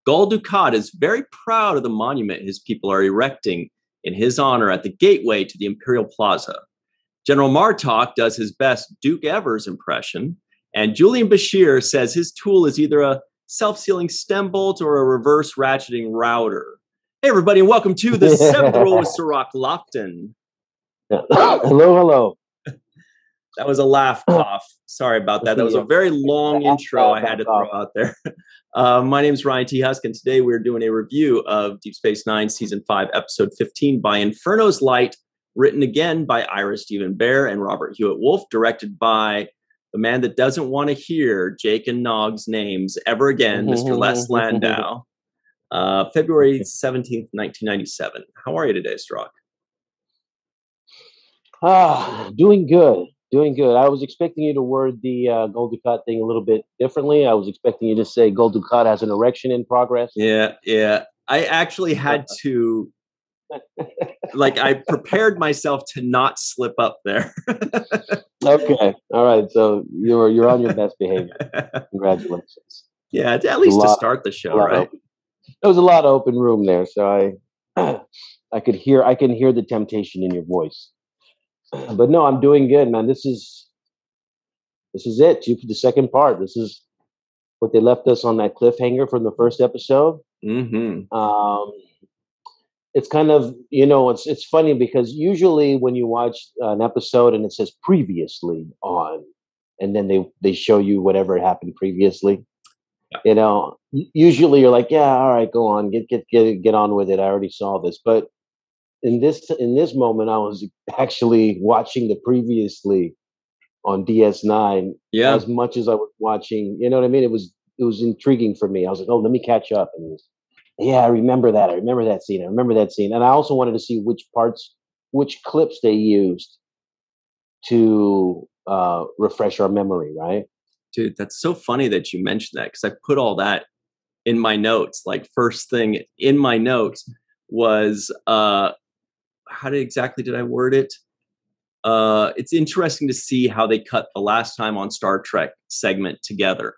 Gul Dukat is very proud of the monument his people are erecting in his honor at the gateway to the Imperial Plaza. General Martok does his best Duke Evers impression, and Julian Bashir says his tool is either a self-sealing stem bolt or a reverse ratcheting router. Hey, everybody, and welcome to the Seventh Row with Sirach Lofton. Hello. That was a laugh cough. Sorry about that. That was a very long intro I had to throw out there. My name is Ryan T. Husk, and today we're doing a review of Deep Space Nine Season 5, Episode 15 by Inferno's Light, written again by Ira Stephen Bear and Robert Hewitt Wolf, directed by the man that doesn't want to hear Jake and Nog's names ever again, Mr. Les Landau. February 17th, 1997. How are you today, Strzok? Doing good. I was expecting you to word the Gul Dukat thing a little bit differently. I was expecting you to say Gul Dukat has an erection in progress. Yeah. I actually had to, I prepared myself to not slip up there. Okay. All right. So you're on your best behavior. Congratulations. Yeah, at least to start the show, right? There was a lot of open room there, so I can hear the temptation in your voice. But no, I'm doing good, man. This is it. The second part. This is what they left us on that cliffhanger from the first episode. Mm-hmm. It's kind of, it's funny because usually when you watch an episode and it says previously on, and then they show you whatever happened previously, usually you're like, yeah, all right, go on, get on with it. I already saw this, but in this moment, I was actually watching the previously on DS9 as much as I was watching. You know what I mean? It was intriguing for me. I was like, oh, let me catch up. And I remember that. I remember that scene. And I also wanted to see which clips they used to refresh our memory. Right, dude. That's so funny that you mentioned that because I put all that in my notes. Like first thing in my notes was how did I word it? It's interesting to see how they cut the last time on Star Trek segment together.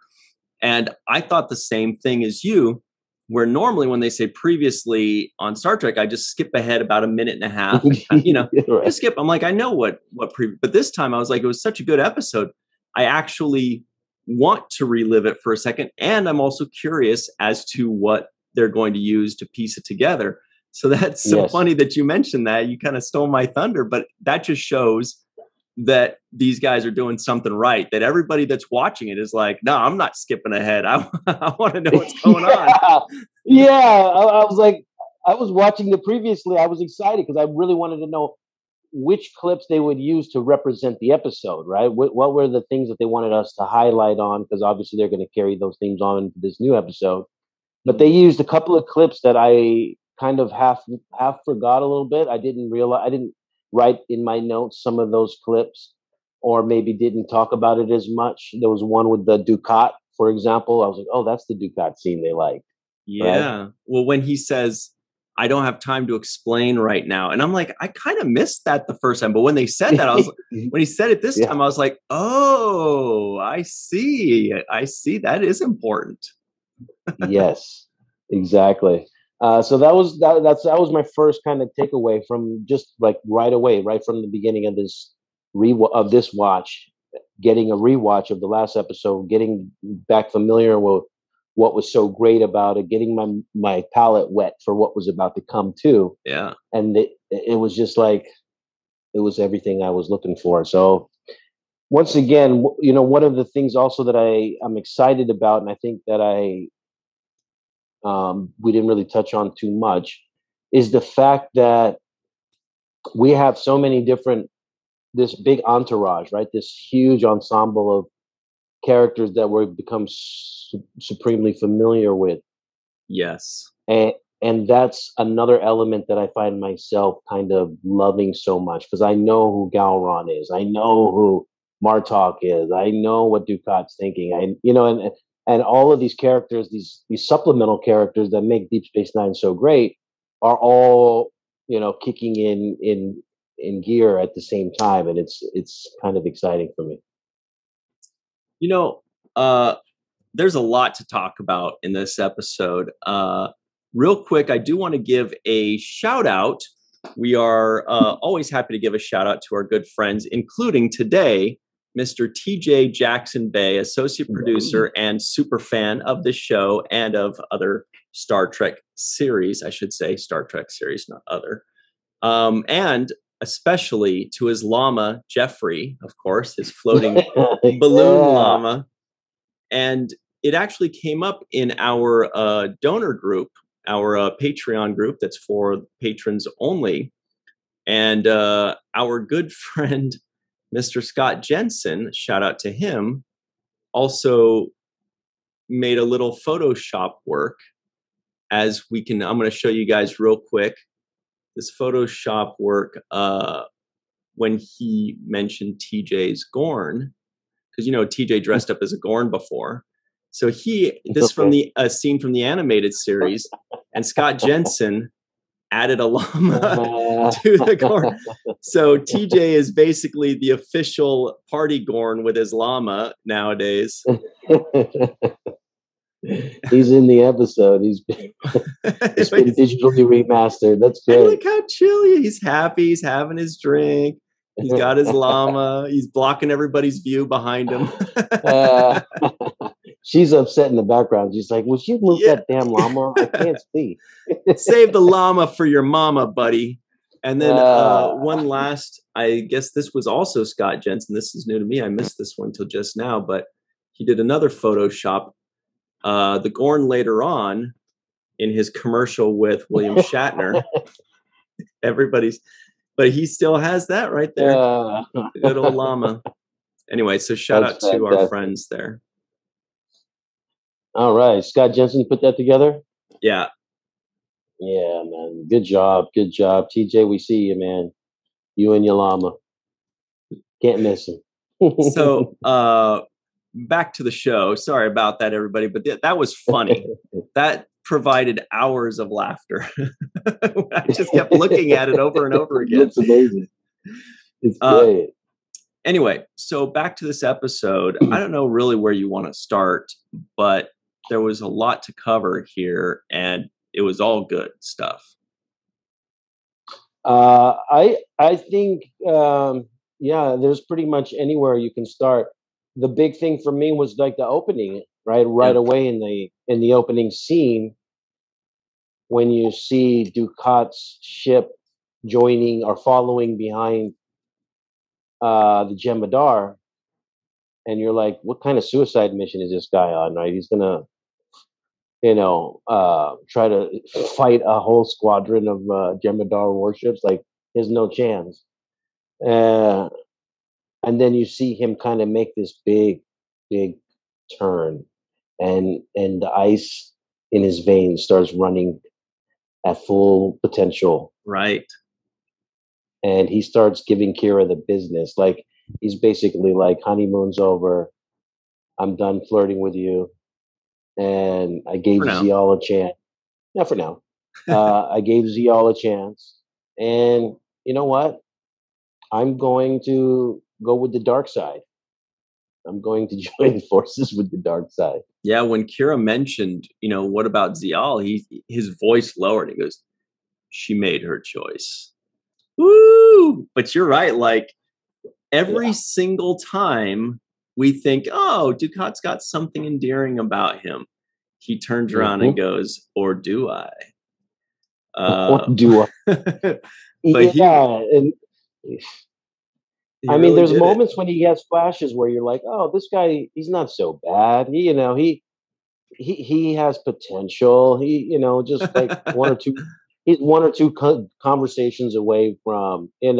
And I thought the same thing as you, where normally when they say previously on Star Trek, I just skip ahead about a minute and a half, and, right. Just skip. I'm like, I know what but this time I was like, it was such a good episode. I actually want to relive it for a second. And I'm also curious as to what they're going to use to piece it together. So that's so funny that you mentioned that. You kind of stole my thunder, but that just shows that these guys are doing something right, that everybody that's watching it is like, no, I'm not skipping ahead. I want to know what's going on. Yeah, I was like, I was watching the previously. I was excited because I really wanted to know which clips they would use to represent the episode, right? What were the things that they wanted us to highlight on? Because obviously they're going to carry those themes on into this new episode. But they used a couple of clips that I kind of half forgot a little bit. I didn't write in my notes some of those clips, or maybe didn't talk about it as much. There was one with the Dukat, for example. I was like, oh, that's the Dukat scene they liked. Yeah. Right? Well, when he says, I don't have time to explain right now. And I'm like, I kind of missed that the first time. But when they said that, when he said it this time, I was like, oh, I see. That is important. Yes, exactly. So that was my first kind of takeaway from just like right from the beginning of this watch, getting a rewatch of the last episode, getting back familiar with what was so great about it, getting my palate wet for what was about to come too. Yeah, and it was just like it was everything I was looking for. So once again, one of the things also that I'm excited about, and I think that we didn't really touch on too much, is the fact that we have so many this big entourage, right? This huge ensemble of characters that we've become supremely familiar with. Yes. And that's another element that I find myself kind of loving so much, because I know who Galron is. I know who Martok is. I know what Dukat's thinking. And all of these characters, these supplemental characters that make Deep Space Nine so great, are all kicking in gear at the same time, and it's kind of exciting for me. there's a lot to talk about in this episode. Real quick, I do want to give a shout out. We are always happy to give a shout out to our good friends, including today, Mr. TJ Jackson Bay, associate producer and super fan of the show and of other Star Trek series, I should say, Star Trek series, not other. And especially to his llama, Jeffrey, of course, his floating balloon llama. And it actually came up in our donor group, our Patreon group that's for patrons only. And our good friend, Mr. Scott Jensen, shout out to him, also made a little Photoshop work I'm going to show you guys real quick this Photoshop work when he mentioned TJ's Gorn, because TJ dressed up as a Gorn before. So this from the scene from the animated series, and Scott Jensen added a llama to the Gorn. So TJ is basically the official party Gorn with his llama nowadays. He's in the episode. He's been digitally remastered. That's great. And look how chill he's happy. He's having his drink. He's got his llama. He's blocking everybody's view behind him. She's upset in the background. She's like, "Will you move that damn llama? I can't see." Save the llama for your mama, buddy. And then one last, I guess this was also Scott Jensen. This is new to me. I missed this one till just now, but he did another Photoshop. The Gorn later on in his commercial with William Shatner. But he still has that right there. The good old llama. Anyway, so shout out to our friends there. All right. Scott Jensen put that together? Yeah. Yeah, man. Good job. Good job. TJ, we see you, man. You and your llama. Can't miss him. So, back to the show. Sorry about that, everybody, but that was funny. That provided hours of laughter. I just kept looking at it over and over again. It's amazing. It's great. Anyway, so back to this episode. I don't know really where you want to start, but there was a lot to cover here, and it was all good stuff. I think there's pretty much anywhere you can start. The big thing for me was like the opening, right away in the opening scene, when you see Ducat's ship joining or following behind the Jemadar, and you're like, what kind of suicide mission is this guy on? Right, he's gonna, try to fight a whole squadron of Jemadar warships. Like, there's no chance. And then you see him kind of make this big turn, and the ice in his veins starts running at full potential. Right. And he starts giving Kira the business. Like, he's basically like, honeymoon's over. I'm done flirting with you. And I gave Zial a chance. Not for now. I gave Zial a chance. And you know what? I'm going to go with the dark side. I'm going to join forces with the dark side. Yeah, when Kira mentioned, what about Zial, his voice lowered. He goes, she made her choice. Woo! But you're right. Like, every single time we think, oh, Ducat's got something endearing about him, he turns around and goes, or do I? Or do I? But I mean, there's moments when he has flashes where you're like, oh, this guy, he's not so bad. He has potential. He, just like he's one or two conversations away from, being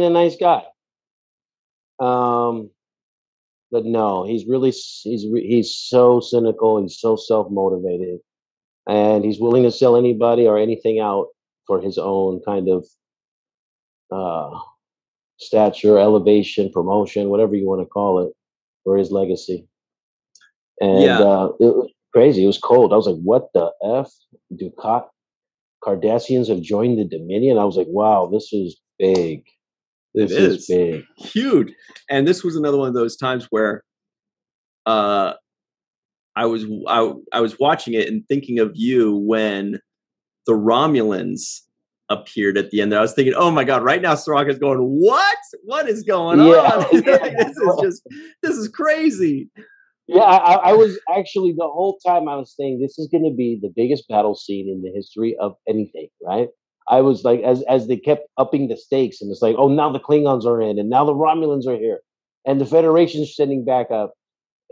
a nice guy. But no, he's so cynical. He's so self-motivated, and he's willing to sell anybody or anything out for his own kind of stature, elevation, promotion, whatever you want to call it, for his legacy. And it was crazy. It was cold. I was like, what the F? Ducat Cardassians have joined the Dominion? I was like, wow, this is big. This is big. Huge. And this was another one of those times where I was watching it and thinking of you when the Romulans appeared at the end there. I was thinking, oh my God, right now Soraka's going, what is going on? This is crazy. Yeah, I was actually, the whole time I was saying this is going to be the biggest battle scene in the history of anything, right? I was like, as they kept upping the stakes, and it's like, oh, now the Klingons are in, and now the Romulans are here, and the Federation's sending back up,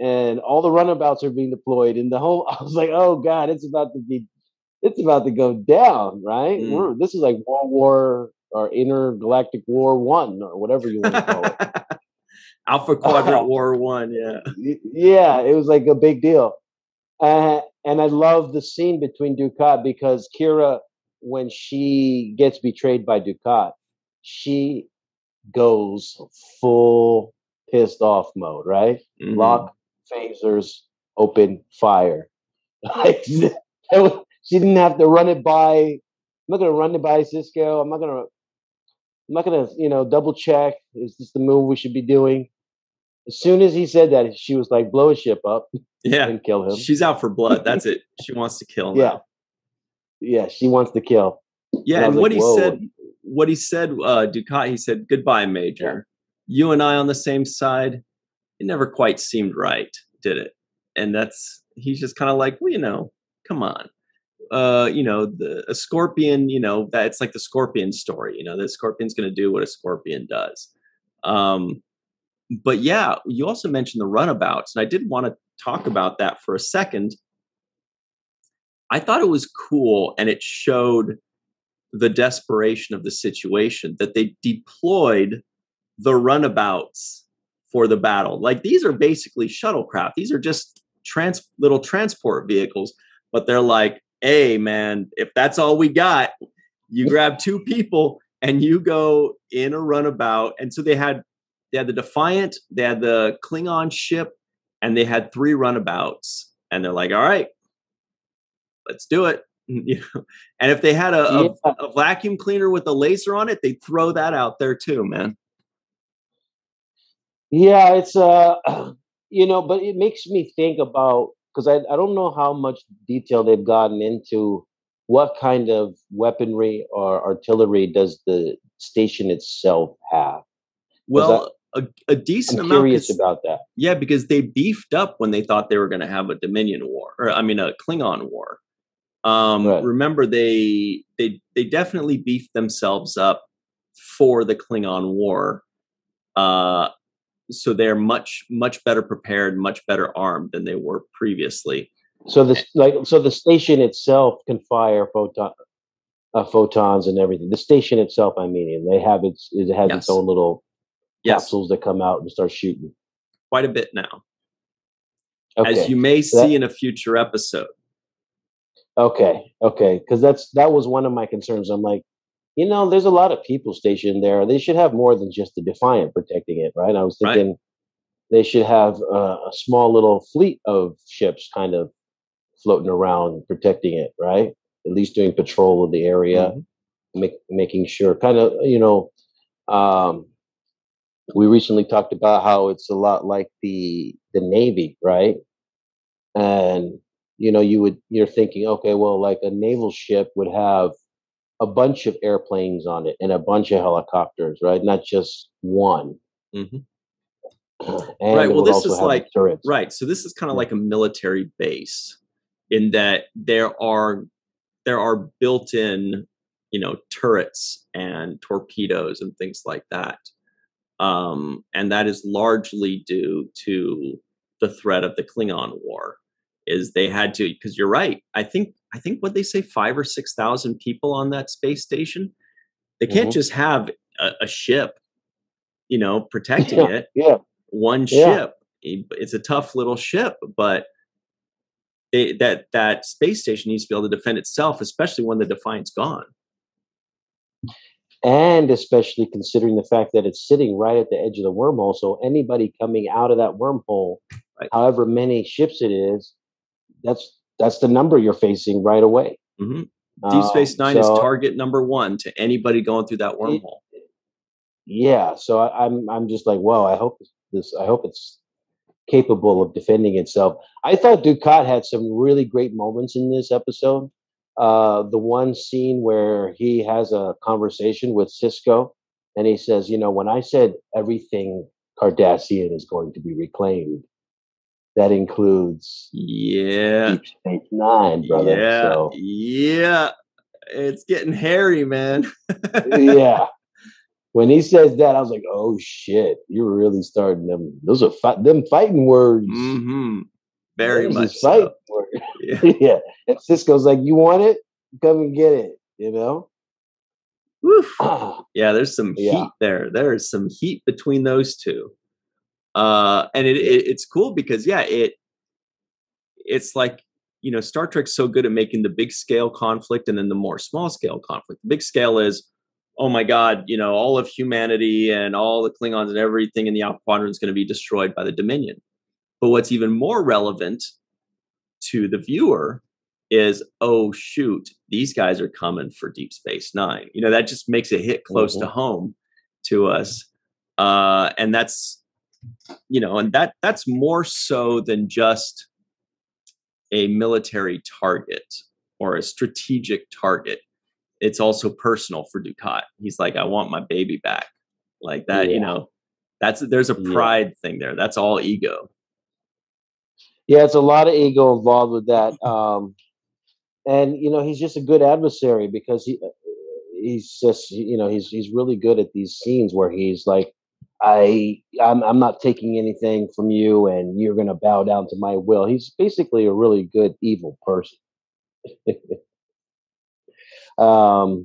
and all the runabouts are being deployed, and the whole, I was like, oh God, it's about to go down, right? This is like World War or Intergalactic War One or whatever you want to call it. Alpha Quadrant War One, yeah. Yeah, it was like a big deal. And I love the scene between Dukat, because Kira, when she gets betrayed by Dukat, she goes full pissed off mode, right? Lock, phasers, open, fire. Like, she didn't have to run it by. I'm not gonna run it by Cisco. I'm not gonna, double check. Is this the move we should be doing? As soon as he said that, she was like, blow his ship up, and kill him. She's out for blood. That's it. She wants to kill now. Yeah, she wants to kill. Yeah, and what he said, Dukat, he said, goodbye, Major. You and I on the same side. It never quite seemed right, did it? And he's just kind of like, well, come on. A scorpion, that's like the scorpion story, the scorpion's going to do what a scorpion does. But yeah, you also mentioned the runabouts, and I did want to talk about that for a second. I thought it was cool, and it showed the desperation of the situation that they deployed the runabouts for the battle. Like, these are basically shuttlecraft. These are just little transport vehicles, but they're like, hey, man, if that's all we got, you grab 2 people and you go in a runabout. And so they had the Defiant, they had the Klingon ship, and they had 3 runabouts. And they're like, all right, let's do it. And if they had a vacuum cleaner with a laser on it, they'd throw that out there too, man. Yeah, it's but it makes me think about, because I don't know how much detail they've gotten into what kind of weaponry or artillery does the station itself have. Well, a decent amount. I'm curious about that. Yeah, because they beefed up when they thought they were going to have a Dominion war, a Klingon war. Right. Remember, they definitely beefed themselves up for the Klingon war. So they're much better prepared, much better armed than they were previously. So the station itself can fire photons and everything. The station itself, I mean, and it has its own little capsules that come out and start shooting. Quite a bit now, as you may see in a future episode. Okay, because that was one of my concerns. I'm like, there's a lot of people stationed there. They should have more than just the Defiant protecting it, right? I was thinking they should have a small little fleet of ships kind of floating around protecting it, right? At least doing patrol of the area, making sure. Kind of, we recently talked about how it's a lot like the Navy, right? And you're thinking, okay, well, like a naval ship would have a bunch of airplanes on it and a bunch of helicopters, right? Not just one. Mm-hmm. Right. Well, this is like turrets. Right. So this is kind of like a military base, in that there are built-in, turrets and torpedoes and things like that, and that is largely due to the threat of the Klingon War. Is they had to, because you're right. I think what they say, 5,000 or 6,000 people on that space station. They can't just have a ship, protecting it. Yeah. One ship. It's a tough little ship, but that space station needs to be able to defend itself, especially when the Defiant's gone. And especially considering the fact that it's sitting right at the edge of the wormhole, so anybody coming out of that wormhole, however many ships it is, that's the number you're facing right away. Mm-hmm. Deep Space Nine is target number 1 to anybody going through that wormhole. Yeah, so I'm just like, well, I hope it's capable of defending itself. I thought Ducat had some really great moments in this episode. The one scene where he has a conversation with Cisco, and he says, "You know, when I said everything Cardassian is going to be reclaimed, that includes Deep Space Nine, brother." So yeah, it's getting hairy, man. yeah. When he says that, I was like, "Oh shit, you're really starting them. Those are them fighting words." Mm-hmm. Very Those much is fighting so. words. Yeah. Yeah. And Cisco's like, "You want it? Come and get it." You know. Yeah, there's some heat there. There is some heat between those two. And it's cool because it's like, you know, Star Trek's so good at making the big scale conflict and then the more small scale conflict. The big scale is, oh my God, you know, all of humanity and all the Klingons and everything in the Alpha Quadrant is going to be destroyed by the Dominion. But what's even more relevant to the viewer is, oh shoot, these guys are coming for Deep Space Nine. You know, that just makes it hit close to home to us. And that's, you know, and that's more so than just a military target or a strategic target. It's also personal for Ducat. He's like, I want my baby back. Like that, you know, there's a pride thing there. That's all ego. Yeah, it's a lot of ego involved with that. And you know, he's just a good adversary because he's just, you know, he's really good at these scenes where he's like, I'm not taking anything from you, and you're gonna bow down to my will. He's basically a really good evil person. But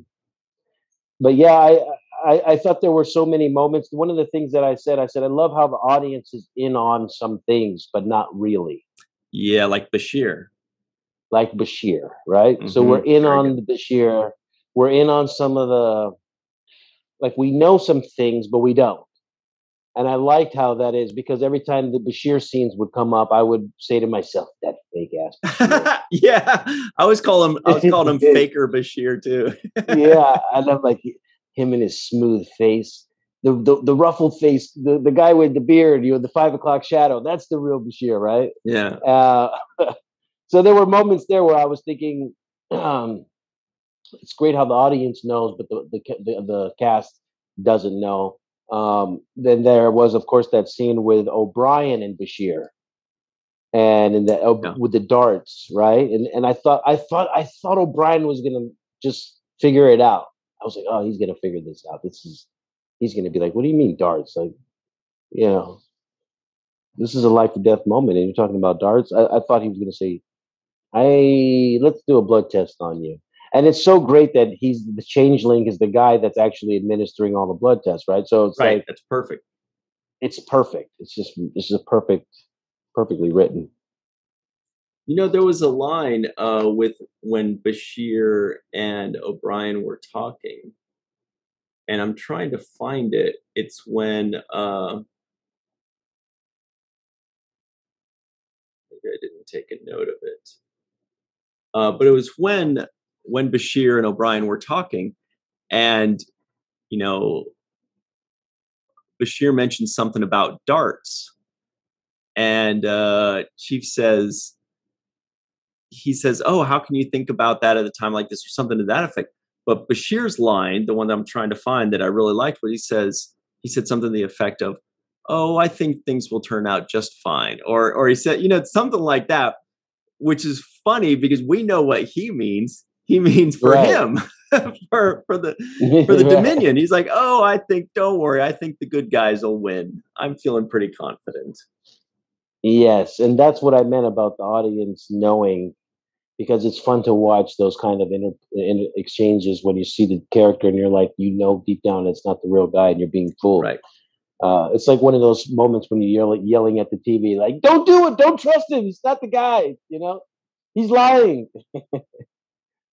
yeah, I thought there were so many moments. One of the things that I said, I love how the audience is in on some things, but not really. Yeah, like Bashir. Like Bashir, right? So we're in on the Bashir. We're in on some of the, like, we know some things, but we don't. And I liked how that is, because every time the Bashir scenes would come up, I would say to myself, "That fake ass Bashir." Yeah, I was calling him Faker Bashir too. Yeah, and I'm like, him and his smooth face, the ruffled face, the guy with the beard, you know, the 5 o'clock shadow. That's the real Bashir, right? Yeah. So there were moments there where I was thinking, it's great how the audience knows, but the cast doesn't know. Then there was, of course, that scene with O'Brien and Bashir, and in the with the darts, right? And I thought O'Brien was gonna just figure it out. I was like, oh, he's gonna figure this out. He's gonna be like, what do you mean darts? Like, you know, this is a life or death moment, and you're talking about darts. I thought he was gonna say, let's do a blood test on you. And it's so great that he's the changeling is the guy that's actually administering all the blood tests, right? So it's like, that's perfect. It's perfect. It's just, this is perfectly written. You know, there was a line with when Bashir and O'Brien were talking, and I'm trying to find it. It's when maybe I didn't take a note of it. But it was when Bashir and O'Brien were talking, and you know, Bashir mentioned something about darts, and Chief says, "Oh, how can you think about that at a time like this?" or something to that effect. But Bashir's line, the one that I'm trying to find that I really liked, what he said something to the effect of, "Oh, I think things will turn out just fine," or he said, you know, something like that, which is funny because we know what he means. He means for him, for the Dominion. He's like, "Oh, don't worry, I think the good guys will win. I'm feeling pretty confident." Yes, and that's what I meant about the audience knowing, because it's fun to watch those kind of exchanges when you see the character and you're like, you know, deep down it's not the real guy and you're being fooled. Right. It's like one of those moments when you're yelling at the TV, like, "Don't do it! Don't trust him! He's not the guy! You know, he's lying."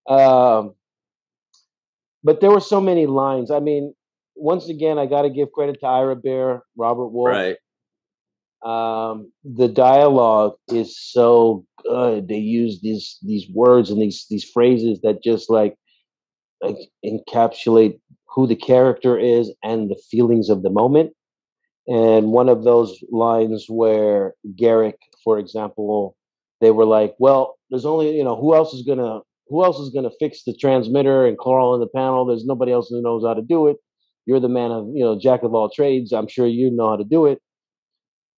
um, but there were so many lines. I mean, once again, I got to give credit to Ira Bear, Robert Wolf. Right. The dialogue is so good. They use these words and these phrases that just like encapsulate who the character is and the feelings of the moment. And one of those lines where Garrick, for example, they were like, "Well, there's only who else is gonna fix the transmitter and crawl in the panel? There's nobody else who knows how to do it. You're the man of jack of all trades. I'm sure you know how to do it."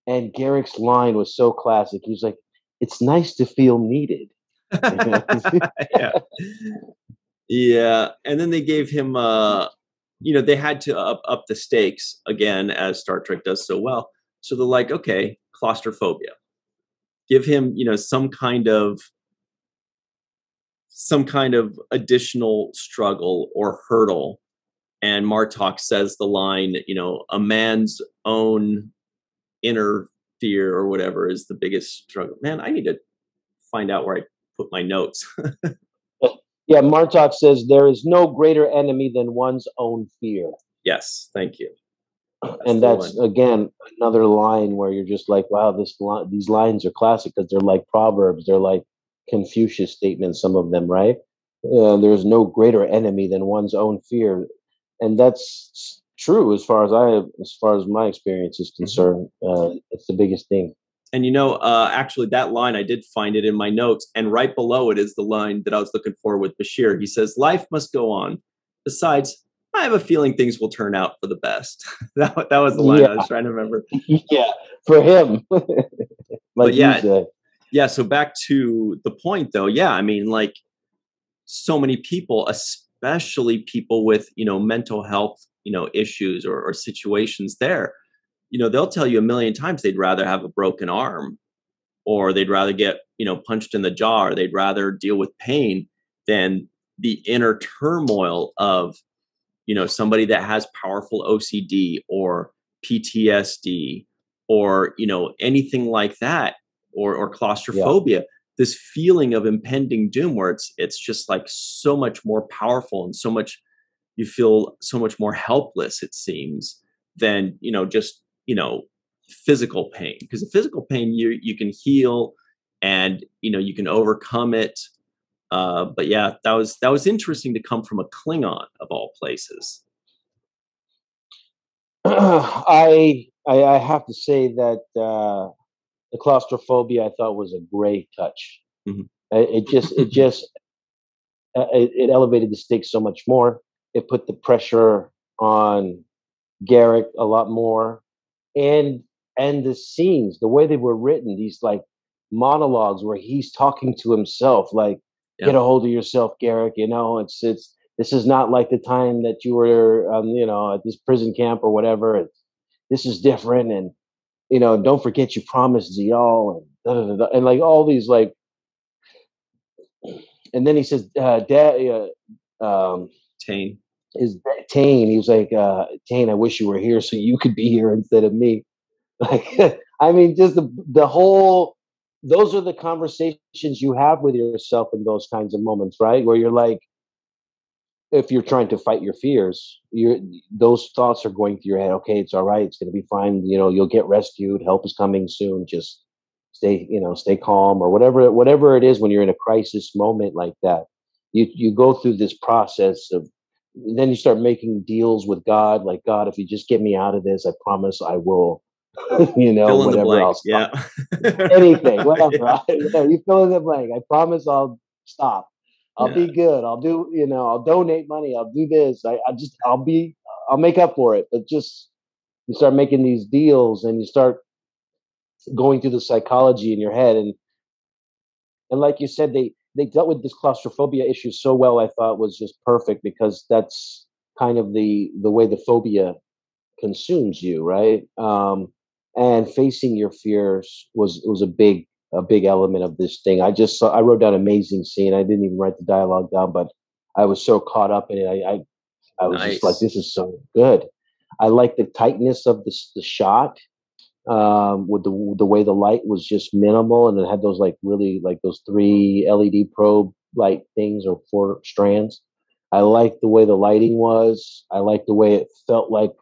And Garrick's line was so classic. He was like, "It's nice to feel needed." Yeah. Yeah. And then they gave him they had to up the stakes again, as Star Trek does so well. So they're like, okay, claustrophobia. Give him, some kind of additional struggle or hurdle. And Martok says the line, a man's own inner fear or whatever is the biggest struggle. Man, I need to find out where I put my notes. Yeah, Martok says there is no greater enemy than one's own fear. Yes, thank you. That's again another line where you're just like, wow, these lines are classic because they're like proverbs. They're like Confucius statements. Some of them, right? There's no greater enemy than one's own fear, and that's true as far as my experience is concerned. It's the biggest thing. And actually, that line, I did find it in my notes, and right below it is the line that I was looking for with Bashir. He says, "Life must go on. Besides, I have a feeling things will turn out for the best." that was the line I was trying to remember. Yeah, for him. But yeah. So back to the point, though. Yeah, I mean, like so many people, especially people with mental health issues or situations there. They'll tell you a million times they'd rather have a broken arm, or they'd rather get punched in the jaw, or they'd rather deal with pain than the inner turmoil of somebody that has powerful OCD or PTSD or anything like that, or claustrophobia. Yeah. This feeling of impending doom, where it's just like so much more powerful, and so much, you feel so much more helpless, it seems, than just physical pain. Because the physical pain, you can heal, and you can overcome it. But yeah, that was interesting to come from a Klingon of all places. I have to say that the claustrophobia, I thought, was a great touch. Mm-hmm. It elevated the stakes so much more. It put the pressure on Garrick a lot more, and the scenes, the way they were written, these like monologues where he's talking to himself, like, yeah, "Get a hold of yourself, Garrick. This is not like the time that you were, at this prison camp or whatever. This is different, and don't forget you promised Zial, and like all these like." And then he says, "Dad, Tane is Tane." He was like, "Tane, I wish you were here so you could be here instead of me." Like, I mean, just the whole. Those are the conversations you have with yourself in those kinds of moments, right? Where you're like, if you're trying to fight your fears, those thoughts are going through your head. Okay, it's all right. It's going to be fine. You'll get rescued. Help is coming soon. Just stay calm, or whatever it is when you're in a crisis moment like that. You go through this process of, then you start making deals with God, like, "God, if you just get me out of this, I promise I will." Fill in whatever the blank. I'll stop. Yeah. Anything, whatever. You fill in the blank. I promise I'll stop. I'll be good. I'll do, I'll donate money. I'll do this. I'll make up for it. But just, you start making these deals, and you start going through the psychology in your head. And like you said, they dealt with this claustrophobia issue so well. I thought was just perfect, because that's kind of the way the phobia consumes you, right? And facing your fears was a big element of this thing. I wrote down amazing scene. I didn't even write the dialogue down, but I was so caught up in it. I was just like, this is so good. I like the tightness of the shot, with the way the light was just minimal, and it had those like really like those 3 LED probe light things, or 4 strands. I like the way the lighting was. I like the way it felt like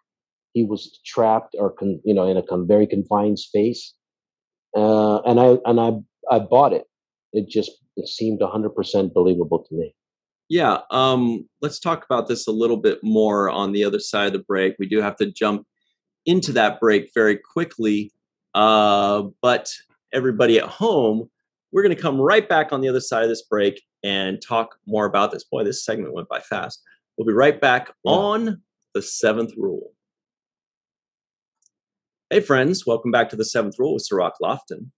he was trapped, or in a very confined space, and I bought it. It seemed 100% believable to me. Yeah, let's talk about this a little bit more on the other side of the break. We do have to jump into that break very quickly. But everybody at home, we're going to come right back on the other side of this break and talk more about this. Boy, this segment went by fast. We'll be right back on The Seventh Rule. Hey, friends. Welcome back to The Seventh Rule with Sirach Lofton.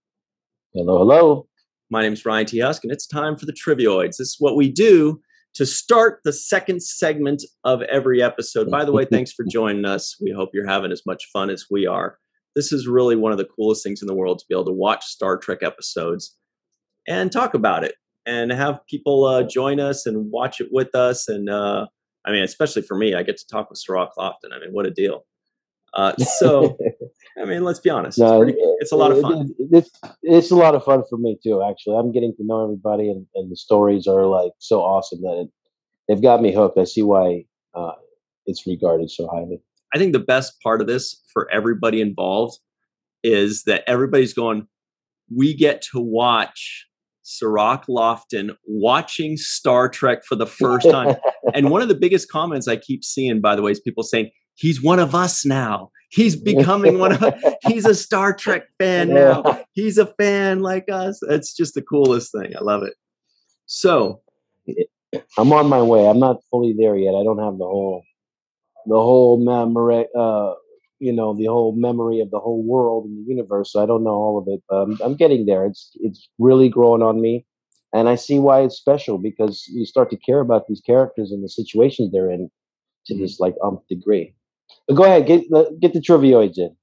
Hello, hello. My name is Ryan T. Husk, and it's time for the Trivioids. This is what we do to start the second segment of every episode. By the way, thanks for joining us. We hope you're having as much fun as we are. This is really one of the coolest things in the world, to be able to watch Star Trek episodes and talk about it and have people join us and watch it with us. And I mean, especially for me, I get to talk with Sirach Lofton. I mean, what a deal. So, I mean, let's be honest. It's a lot of fun. It's a lot of fun for me too, actually. I'm getting to know everybody, and the stories are like so awesome that they've got me hooked. I see why it's regarded so highly. I think the best part of this for everybody involved is that everybody's going, we get to watch Sirach Lofton watching Star Trek for the first time. And one of the biggest comments I keep seeing, by the way, is people saying, he's one of us now. He's becoming one of us. He's a Star Trek fan now. He's a fan like us. It's just the coolest thing. I love it. So I'm on my way. I'm not fully there yet. I don't have the whole memory, the whole memory of the whole world and the universe. So I don't know all of it, but I'm getting there. It's really growing on me, and I see why it's special, because you start to care about these characters and the situations they're in to this like degree. But go ahead, get the trivioids in.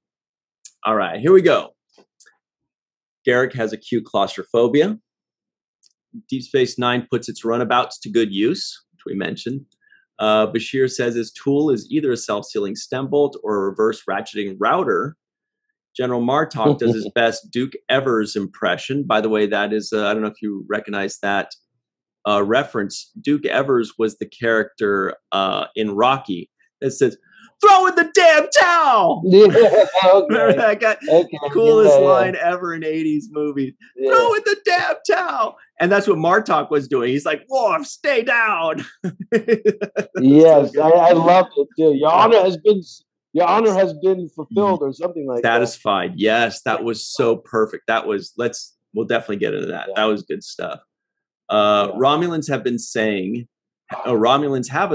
All right, here we go. Garak has acute claustrophobia. Deep Space Nine puts its runabouts to good use, which we mentioned. Bashir says his tool is either a self-sealing stem bolt or a reverse ratcheting router. General Martok does his best Duke Evers impression. By the way, that is, I don't know if you recognize that reference. Duke Evers was the character in Rocky that says, throw in the damn towel! Remember that guy? Coolest line ever in 80s movies. Yeah. Throw in the damn towel! And that's what Martok was doing. He's like, Worf, stay down! Yes, so I loved it too. Your honor has been fulfilled, or something like satisfied. That. Yes, that was so perfect. That was, we'll definitely get into that. Yeah. That was good stuff. Romulans have a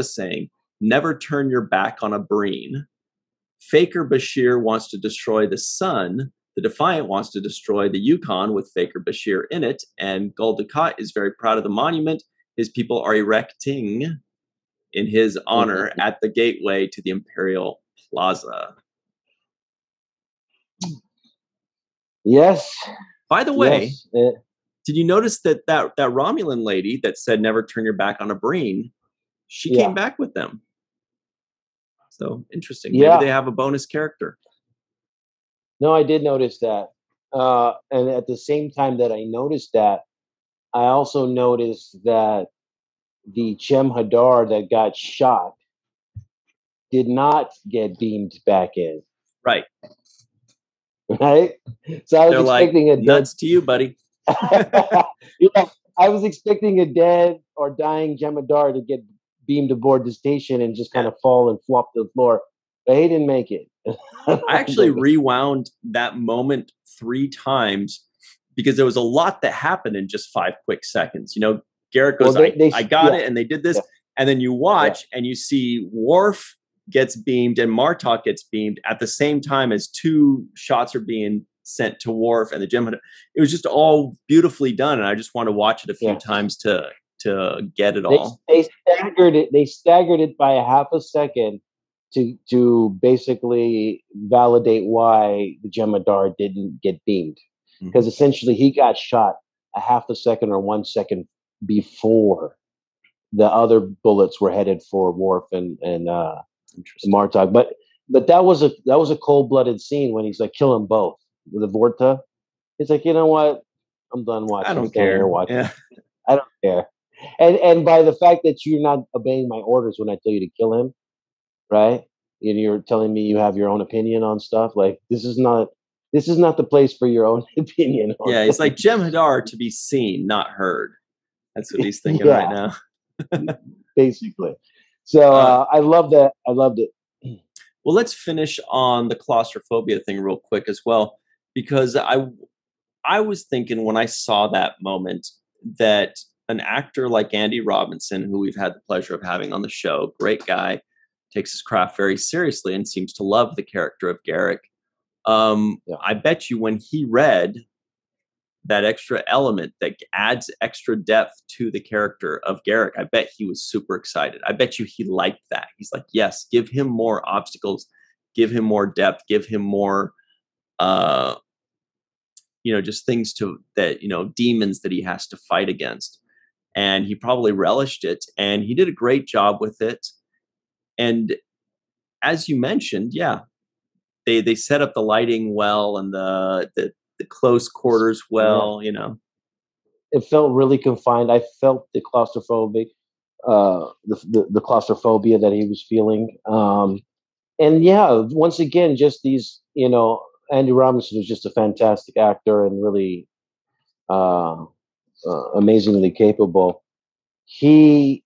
saying, never turn your back on a Breen. Faker Bashir wants to destroy the sun. The Defiant wants to destroy the Yukon with Faker Bashir in it. And Gul Dukat is very proud of the monument his people are erecting in his honor at the gateway to the Imperial Plaza. Yes. By the way, did you notice that Romulan lady that said never turn your back on a Breen, she came back with them. So interesting. Maybe they have a bonus character. No, I did notice that. And at the same time that I noticed that, I also noticed that the Jem'Hadar that got shot did not get beamed back in. Right. Right? So I was expecting a nuts to you, buddy. I was expecting a dead or dying Jem'Hadar to get beamed aboard the station and just kind of fall and flop to the floor. But he didn't make it. I actually rewound that moment 3 times because there was a lot that happened in just 5 quick seconds. You know, Garak goes, I got it, and they did this. And then you watch and you see Worf gets beamed and Martok gets beamed at the same time as 2 shots are being sent to Worf and the Jem'Hadar. It was just all beautifully done, and I just want to watch it a few times to get it all. They staggered it. They staggered it by a half a second to basically validate why the Jem'Hadar didn't get beamed, because essentially he got shot a half a second or 1 second before the other bullets were headed for Worf and Martok. But that was a cold-blooded scene when he's like, kill them both with the Vorta. He's like, you know what? I'm done watching. I don't care. I don't care. And by the fact that you're not obeying my orders when I tell you to kill him, right? And you're telling me you have your own opinion on stuff. Like, this is not the place for your own opinion. It's like Jem'Hadar to be seen, not heard. That's what he's thinking right now. Basically. So I love that. I loved it. Well, let's finish on the claustrophobia thing real quick as well, because I was thinking when I saw that moment that an actor like Andy Robinson, who we've had the pleasure of having on the show, great guy, takes his craft very seriously and seems to love the character of Garrick. Yeah. I bet you when he read that extra element that adds extra depth to the character of Garrick, I bet he was super excited. I bet you he liked that. He's like, yes, give him more obstacles, give him more depth, give him more, just things demons that he has to fight against. And he probably relished it, and he did a great job with it. And as you mentioned, yeah, they set up the lighting well and the close quarters well, It felt really confined. I felt the claustrophobic, the claustrophobia that he was feeling. And yeah, once again, just these, Andy Robinson is just a fantastic actor and really amazingly capable. He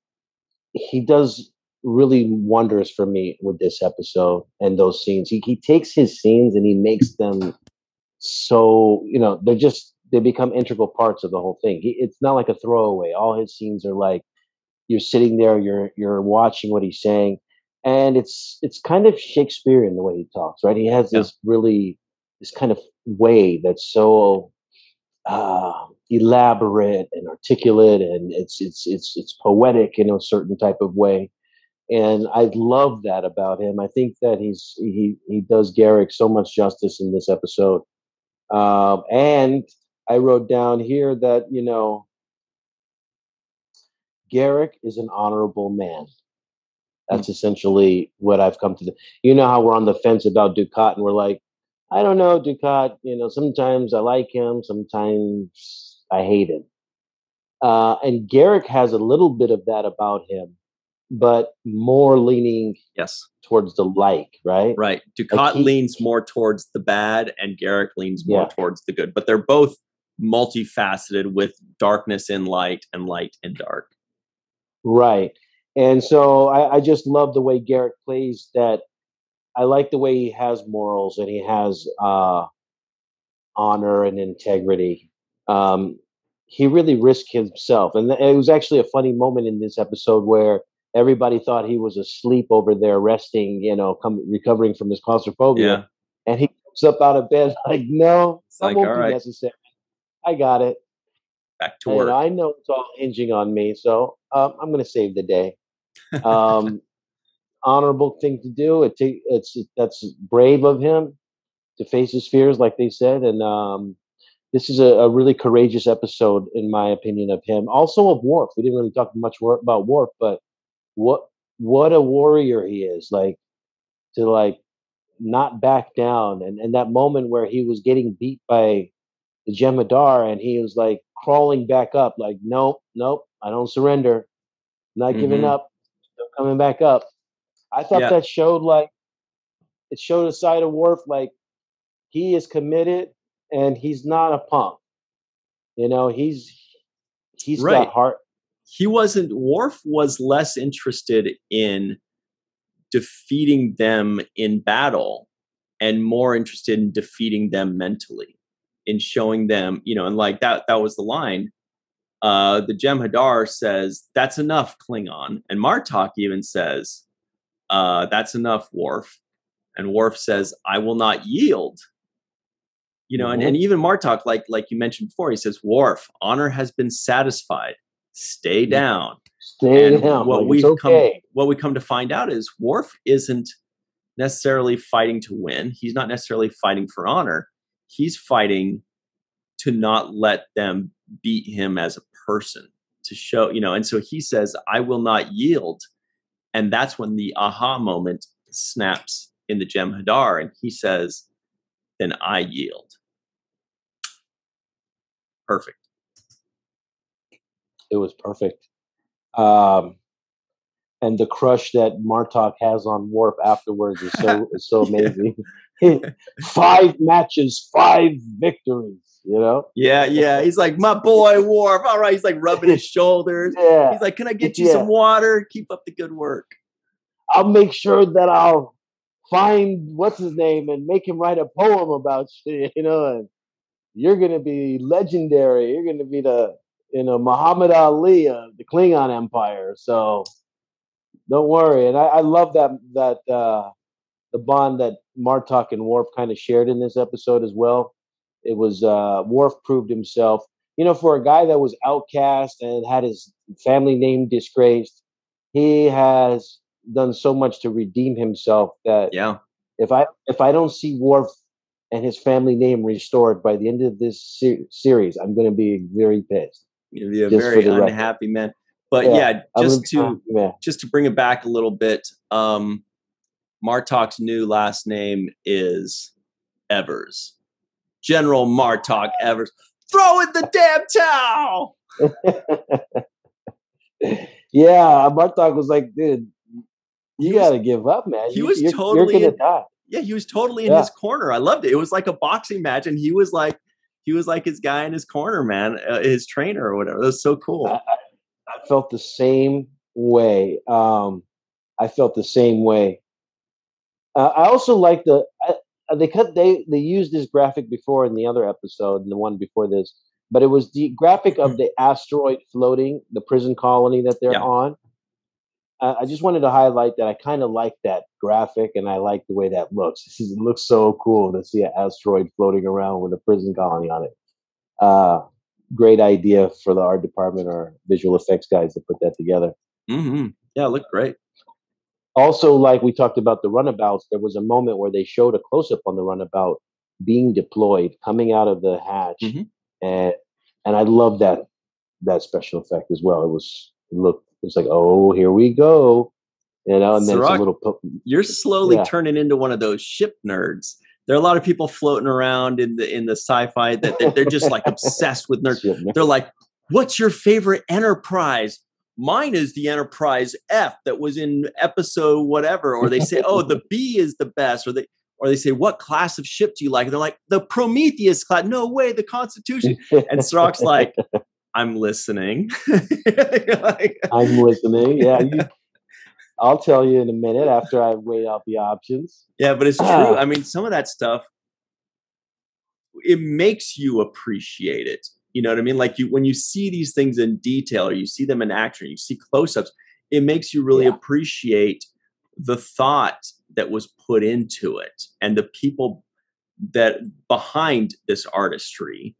does really wonders for me with this episode and those scenes. He takes his scenes and he makes them so, they become integral parts of the whole thing. It's not like a throwaway. All his scenes are like you're sitting there, you're watching what he's saying, and it's kind of Shakespearean the way he talks, right? He has this kind of way that's so elaborate and articulate, and it's poetic in a certain type of way. And I love that about him. I think that he does Garrick so much justice in this episode. And I wrote down here that Garrick is an honorable man. That's essentially what I've come to. You know how we're on the fence about Ducat, and we're like, I don't know, Ducat. Sometimes I like him, sometimes I hate him. And Garrick has a little bit of that about him, but more leaning towards the right? Right. Ducat leans more towards the bad, and Garrick leans more towards the good. But they're both multifaceted with darkness in light and light in dark. Right. And so I just love the way Garrick plays that. I like the way he has morals and he has honor and integrity. He really risked himself. And it was actually a funny moment in this episode where everybody thought he was asleep over there resting, recovering from his claustrophobia. Yeah. And he comes up out of bed like, no, that won't be necessary. I got it. Back to work. I know it's all hinging on me, so I'm going to save the day. Honorable thing to do. That's brave of him to face his fears, like they said, and this is a really courageous episode, in my opinion, of him. Also of Worf. We didn't really talk much about Worf, but what a warrior he is! To not back down, and that moment where he was getting beat by the Jem'Hadar, and he was like crawling back up, like nope, I don't surrender, not giving up, still coming back up. I thought that showed it showed a side of Worf, like he is committed and he's not a punk. He's got heart. Worf was less interested in defeating them in battle and more interested in defeating them mentally, in showing them, and like that was the line. The Jem'Hadar says, "That's enough, Klingon." And Martok even says, "That's enough, Worf." And Worf says, "I will not yield." And even Martok, like you mentioned before, he says, "Worf, honor has been satisfied. Stay down." Stay down. What we come to find out is Worf isn't necessarily fighting to win. He's not necessarily fighting for honor. He's fighting to not let them beat him as a person, to show, and so he says, "I will not yield." And that's when the aha moment snaps in the Jem'Hadar, and he says, "Then I yield." Perfect. It was perfect. And the crush that Martok has on Worf afterwards is so amazing. 5 matches, 5 victories. Yeah. He's like, "My boy Worf." All right. He's like rubbing his shoulders. Yeah. He's like, "Can I get you some water? Keep up the good work. I'll make sure that I'll find what's his name and make him write a poem about shit, and you're gonna be legendary. You're gonna be the Muhammad Ali of the Klingon Empire. So don't worry. And I love that the bond that Martok and Worf kind of shared in this episode as well. It was Worf proved himself. For a guy that was outcast and had his family name disgraced, he has done so much to redeem himself that Yeah. if I don't see Worf and his family name restored by the end of this series, I'm going to be very pissed. You'll be a Just for very the record. unhappy man. But yeah, just to bring it back a little bit, Martok's new last name is Evers. General Martok Evers. Throw in the damn towel. Yeah, Martok was like, dude, you got to give up, man. You're going to die. Yeah, he was totally in his corner. I loved it. It was like a boxing match, and he was like his guy in his corner, man, his trainer or whatever. That was so cool. I felt the same way. I felt the same way. I also like they used this graphic before in the other episode and the one before this, but it was the graphic of the asteroid floating, the prison colony that they're on. I just wanted to highlight that I kind of like that graphic, and I like the way that looks. It looks so cool to see an asteroid floating around with a prison colony on it. Great idea for the art department or visual effects guys to put that together. Mm-hmm. Yeah, it looked great. Also, like we talked about the runabouts, there was a moment where they showed a close-up on the runabout being deployed, coming out of the hatch, and I love that special effect as well. It's like, oh, here we go, and then it's a little. You're slowly turning into one of those ship nerds. There are a lot of people floating around in the sci-fi that they're just like obsessed with nerds. They're like, "What's your favorite Enterprise?" Mine is the Enterprise F that was in episode whatever. Or they say, "Oh, the B is the best," or they say, "What class of ship do you like?" And they're like, "The Prometheus class." No way, the Constitution. And Srock's like, I'm listening. I'm listening. Yeah. I'll tell you in a minute after I weigh out the options. Yeah, but it's true. I mean, some of that stuff, it makes you appreciate it. You know what I mean? Like when you see these things in detail, or you see them in action, you see close-ups, it makes you really appreciate the thought that was put into it and the people that behind this artistry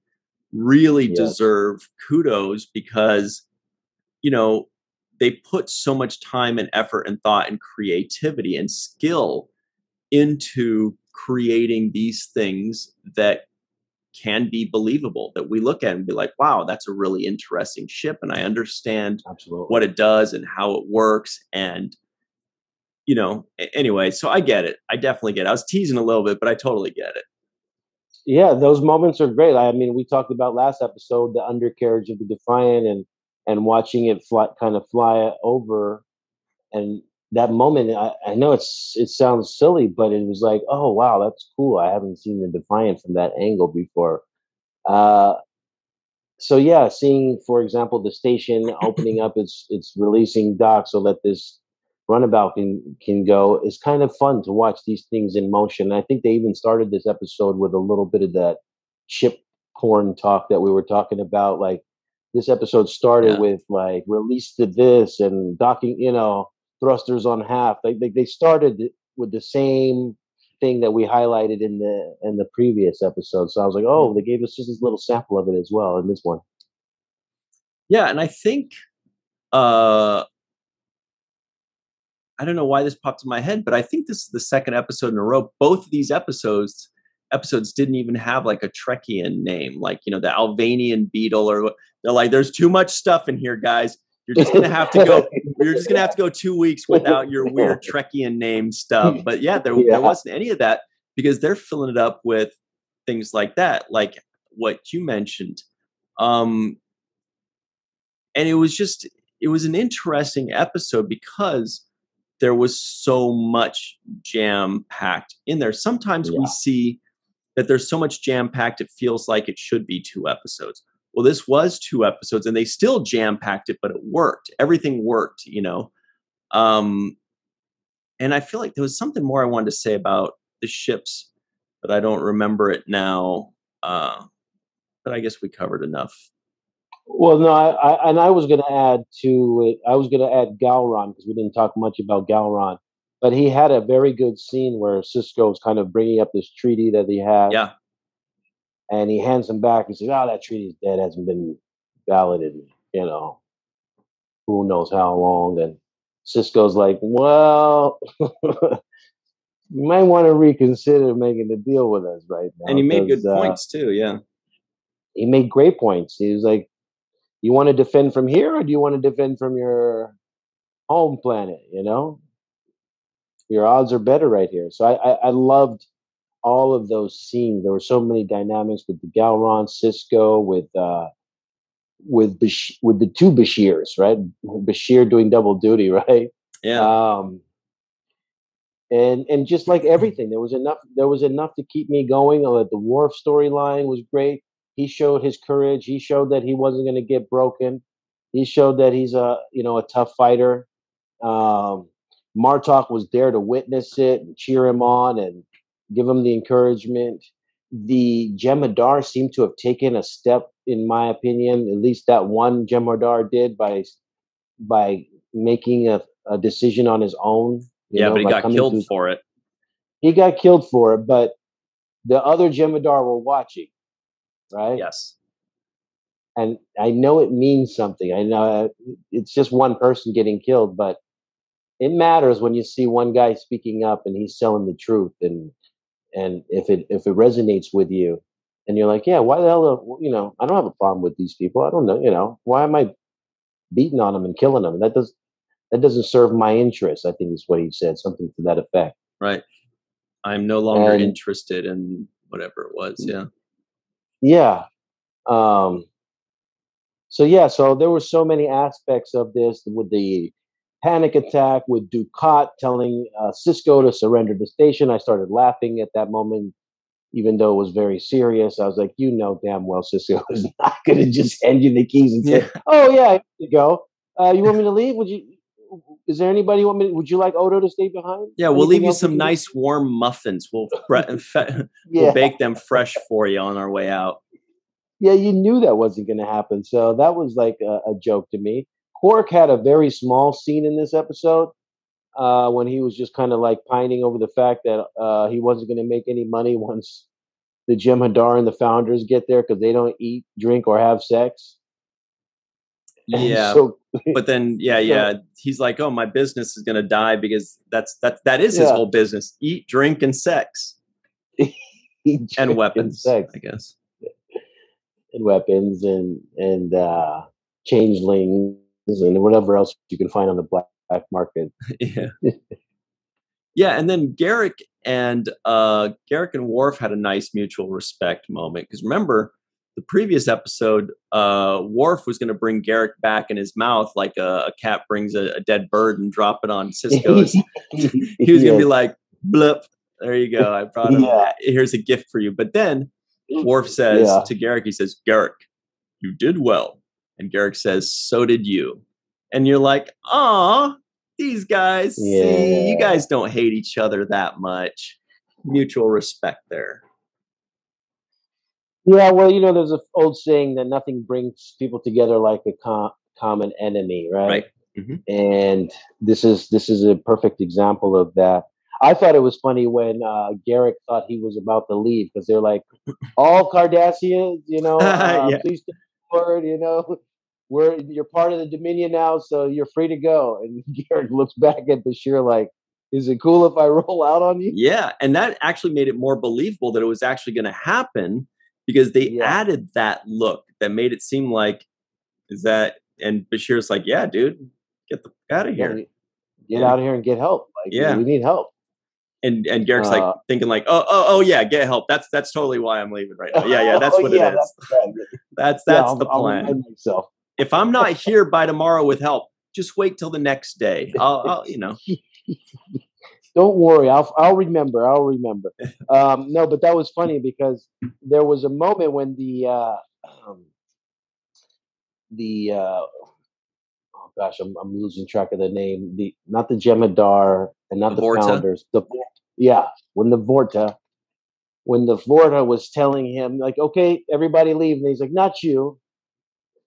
really deserve kudos because, they put so much time and effort and thought and creativity and skill into creating these things that can be believable, that we look at and be like, wow, that's a really interesting ship. And I understand what it does and how it works. And, anyway, so I get it. I definitely get it. I was teasing a little bit, but I totally get it. Yeah, those moments are great. I mean, we talked about last episode, the undercarriage of the Defiant and watching it fly over. And that moment, I know it sounds silly, but it was like, oh, wow, that's cool. I haven't seen the Defiant from that angle before. So yeah, seeing, for example, the station opening up its releasing dock so that this runabout can go is kind of fun to watch these things in motion. I think they even started this episode with a little bit of that ship porn talk that we were talking about. Like this episode started with like release to this and docking, thrusters on half. They started with the same thing that we highlighted in the previous episode. So I was like, oh, they gave us just this little sample of it as well in this one. Yeah, and I think I don't know why this popped in my head, but I think this is the second episode in a row. Both of these episodes didn't even have like a Trekkian name, like the Alvanian beetle, or they're like, there's too much stuff in here, guys. You're just gonna have to go. You're just gonna have to go 2 weeks without your weird Trekkian name stuff. But yeah, there wasn't any of that because they're filling it up with things like that, like what you mentioned. And it was an interesting episode because there was so much jam packed in there. Sometimes we see that there's so much jam packed, it feels like it should be 2 episodes. Well, this was 2 episodes and they still jam packed it, but it worked. Everything worked, And I feel like there was something more I wanted to say about the ships, but I don't remember it now. But I guess we covered enough. Well, no, I was going to add to it. I was going to add Galron because we didn't talk much about Galron, but he had a very good scene where Cisco's kind of bringing up this treaty that he has, Yeah. and he hands him back and says, "Oh, that treaty's dead, hasn't been valid in, you know, who knows how long." And Cisco's like, "Well, you might want to reconsider making a deal with us right now." And he made Because good points too. Yeah. he made great points. He was like, "You want to defend from here, or do you want to defend from your home planet? You know, your odds are better right here." So I loved all of those scenes. There were so many dynamics with the Galron, Cisco, with the two Bashirs, right? Bashir doing double duty, right? Yeah. Um, and just like everything, there was enough to keep me going. The Worf storyline was great. He showed his courage. He showed that he wasn't going to get broken. He showed that he's a tough fighter. Um, Martok was there to witness it and cheer him on and give him the encouragement. The Jemadar seemed to have taken a step, in my opinion. At least that one Jemadar did by making a decision on his own. Yeah, but he by got coming killed to for it. he got killed for it, but the other Jemadar were watching, right? Yes. And I know it means something. I know it's just one person getting killed, but it matters when you see one guy speaking up and he's telling the truth, and if it resonates with you, and you're like, yeah, why the hell, I don't have a problem with these people. I don't know, why am I beating on them and killing them? That doesn't serve my interest. I think is what he said, something to that effect. Right. I'm no longer And interested in whatever it was. Yeah. yeah, um, so there were so many aspects of this with the panic attack, with Ducat telling Cisco to surrender the station. I started laughing at that moment, even though it was very serious. I was like, damn well Cisco is not going to just hand you the keys and Yeah. say, "Oh yeah, here you go. You want me to leave? Would you? Is there anybody you want me? Would you like Odo to stay behind? Yeah, we'll leave Anything you else we some can do?" nice warm muffins. We'll Yeah, bake them fresh for you on our way out. yeah, you knew that wasn't going to happen. So that was like a joke to me. Quark had a very small scene in this episode when he was just kind of like pining over the fact that he wasn't going to make any money once the Jem'Hadar and the Founders get there because they don't eat, drink, or have sex. And Yeah. so, But then so he's like, "Oh, my business is going to die because that is his yeah, whole business. Eat, drink, and sex eat, and drink, and weapons, sex, I guess." and weapons, and changelings, and whatever else you can find on the black market. Yeah. Yeah, and then Garrick and Worf had a nice mutual respect moment because remember the previous episode, Worf was going to bring Garrick back in his mouth like a cat brings a dead bird and drop it on Cisco's. He was going to be Yes. like, "Blip, there you go. I brought him. Yeah. Here's a gift for you." But then Worf says Yeah. to Garrick, he says, "Garrick, you did well," and Garrick says, "So did you," and you're like, "Aw." These guys, see, you Yeah. guys don't hate each other that much. Mutual respect there. Yeah, well, there's an old saying that nothing brings people together like a common enemy, right? Right. Mm-hmm. And this is a perfect example of that. I thought it was funny when Garrick thought he was about to leave because they're like, "All Cardassians, Yeah. please stay forward. You're part of the Dominion now, so you're free to go." And Garrick looks back at Bashir like, "Is it cool if I roll out on you?" Yeah. And that actually made it more believable that it was actually going to happen because they Yeah, added that look that made it seem like, is that, and Bashir's like, "Yeah, dude, get the out of yeah. here." Get Yeah. out of here and get help. Like Yeah. we need help. And Garrick's like Uh, thinking like, oh yeah, get help. That's totally why I'm leaving right now. Yeah, that's oh what it yeah, is. That's yeah. the I'll plan. remind myself. If I'm not here by tomorrow with help, just wait till the next day. I'll. Don't worry, I'll remember. I'll remember. No, but that was funny because there was a moment when um, the oh gosh, I'm losing track of the name. The Not the Jemadar. and not The the Vorta? founders. When the Vorta was telling him, like, okay, everybody leave, and he's like, not you.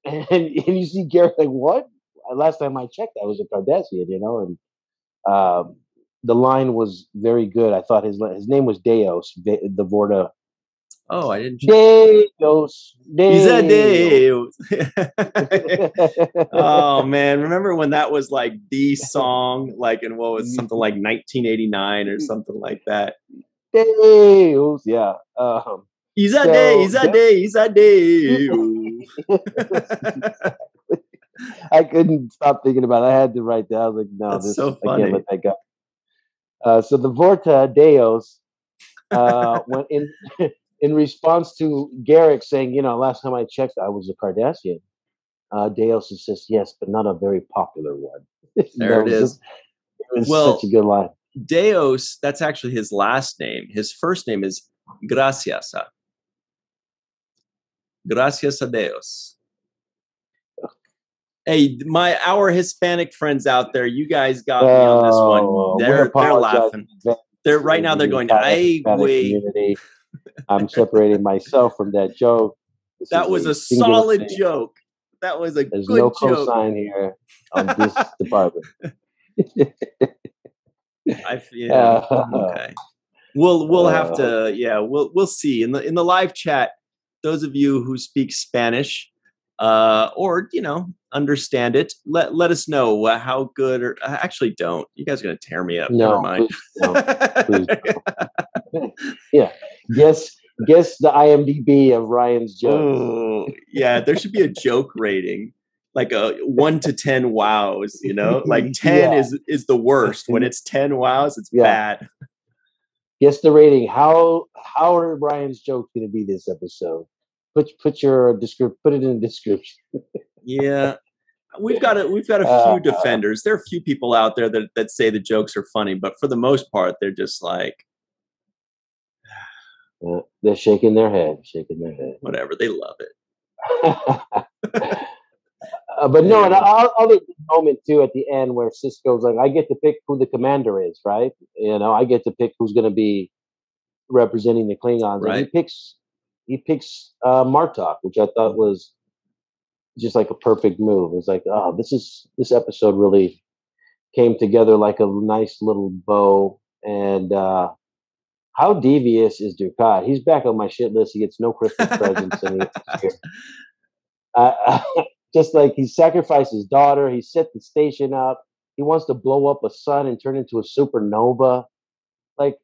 And you see Garrett like, what? Last time I checked, I was a Cardassian, and the line was very good. I thought his name was Deos, the Vorta. Oh, I didn't check. Deos. He's a Deus. Oh man, remember when that was like the song, like in what was something like 1989 or something like that? Deus, yeah. He's a day, he's a day, he's a day. I couldn't stop thinking about it. I had to write that. I was like, no, That's so I can't funny. let that go. So the Vorta Deos went in response to Garrick saying, last time I checked, I was a Cardassian. Deos says, yes, but not a very popular one. There it is. It was such a good line. Deos, that's actually his last name. His first name is Gracias. Gracias a Deos. Hey, our Hispanic friends out there, you guys got me on this one. They're laughing. They're right now. They're going, "Ay, güey." I'm separating myself from that joke. That was a solid joke. That was a There's good no joke. cosign here on this department. Okay. We'll have to. Yeah, we'll see in the live chat. Those of you who speak Spanish, or understand it, let us know how good, or actually don't. You guys are gonna tear me up. No, never mind. Please don't. Yeah, guess the IMDb of Ryan's jokes. Yeah, there should be a joke rating, like a 1 to 10 wows. Like 10 is the worst. When it's 10 wows, it's bad. Guess the rating. How are Ryan's jokes going to be this episode? Put it in the description. Yeah. We've got a few defenders. There are a few people out there that say the jokes are funny, but for the most part, they're just like they're shaking their head. Whatever, they love it. But no, and other moment too at the end where Sisko's like, I get to pick who the commander is, right? I get to pick who's going to be representing the Klingons, right? And he picks Martok, which I thought was just like a perfect move. It's like, oh, this episode really came together like a nice little bow. And how devious is Dukat? He's back on my shit list. He gets no Christmas presents, and just like he sacrificed his daughter, he set the station up. He wants to blow up a sun and turn into a supernova. Like,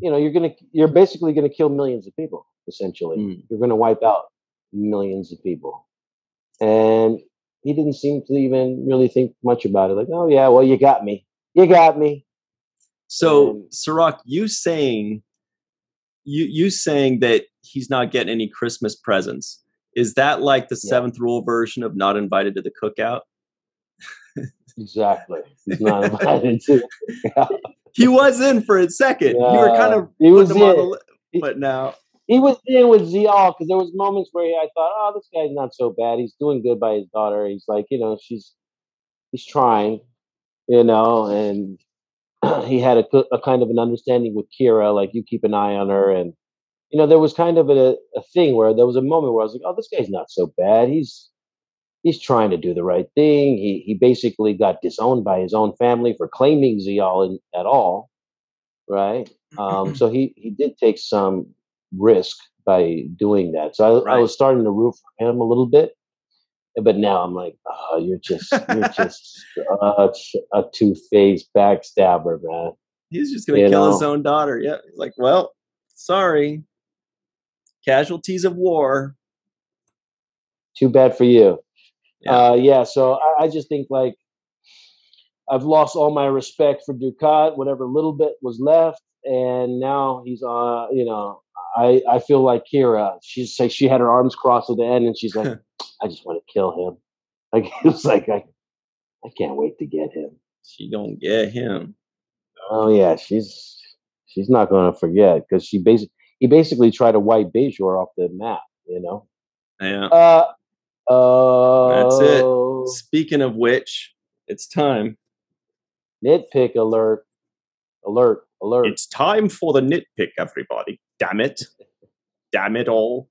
you're basically gonna kill millions of people. Essentially, you're gonna wipe out millions of people. And he didn't seem to even really think much about it. Like, oh yeah, well, you got me. So, Sirach, you saying that he's not getting any Christmas presents, is that like the seventh rule version of not invited to the cookout? Exactly. He's not invited to the cookout. He was in for a second. You were kind of putting him on the list, but now he was in with Zial, because there was moments where I thought, oh, this guy's not so bad. He's doing good by his daughter. He's like, he's trying, and he had a kind of an understanding with Kira, like, you keep an eye on her. And, there was kind of a thing where there was a moment where I was like, oh, this guy's not so bad. He's trying to do the right thing. He basically got disowned by his own family for claiming Zial at all, right? So he did take some risk by doing that. So I was starting to root for him a little bit, but now I'm like, oh, you're just such a two-faced backstabber, man. He's just gonna kill his own daughter. Yeah, he's like, well, sorry, casualties of war. Too bad for you. So I just think, like, I've lost all my respect for Dukat, whatever little bit was left, and now he's I feel like Kira. She's like, she had her arms crossed at the end, and she's like, I just want to kill him. Like, it was like, I can't wait to get him. She gonna get him. Oh yeah, she's not gonna forget, because he basically tried to wipe Bajor off the map. Yeah. That's it. Speaking of which, it's time. Nitpick alert. Alert. It's time for the nitpick, everybody. Damn it. Damn it all.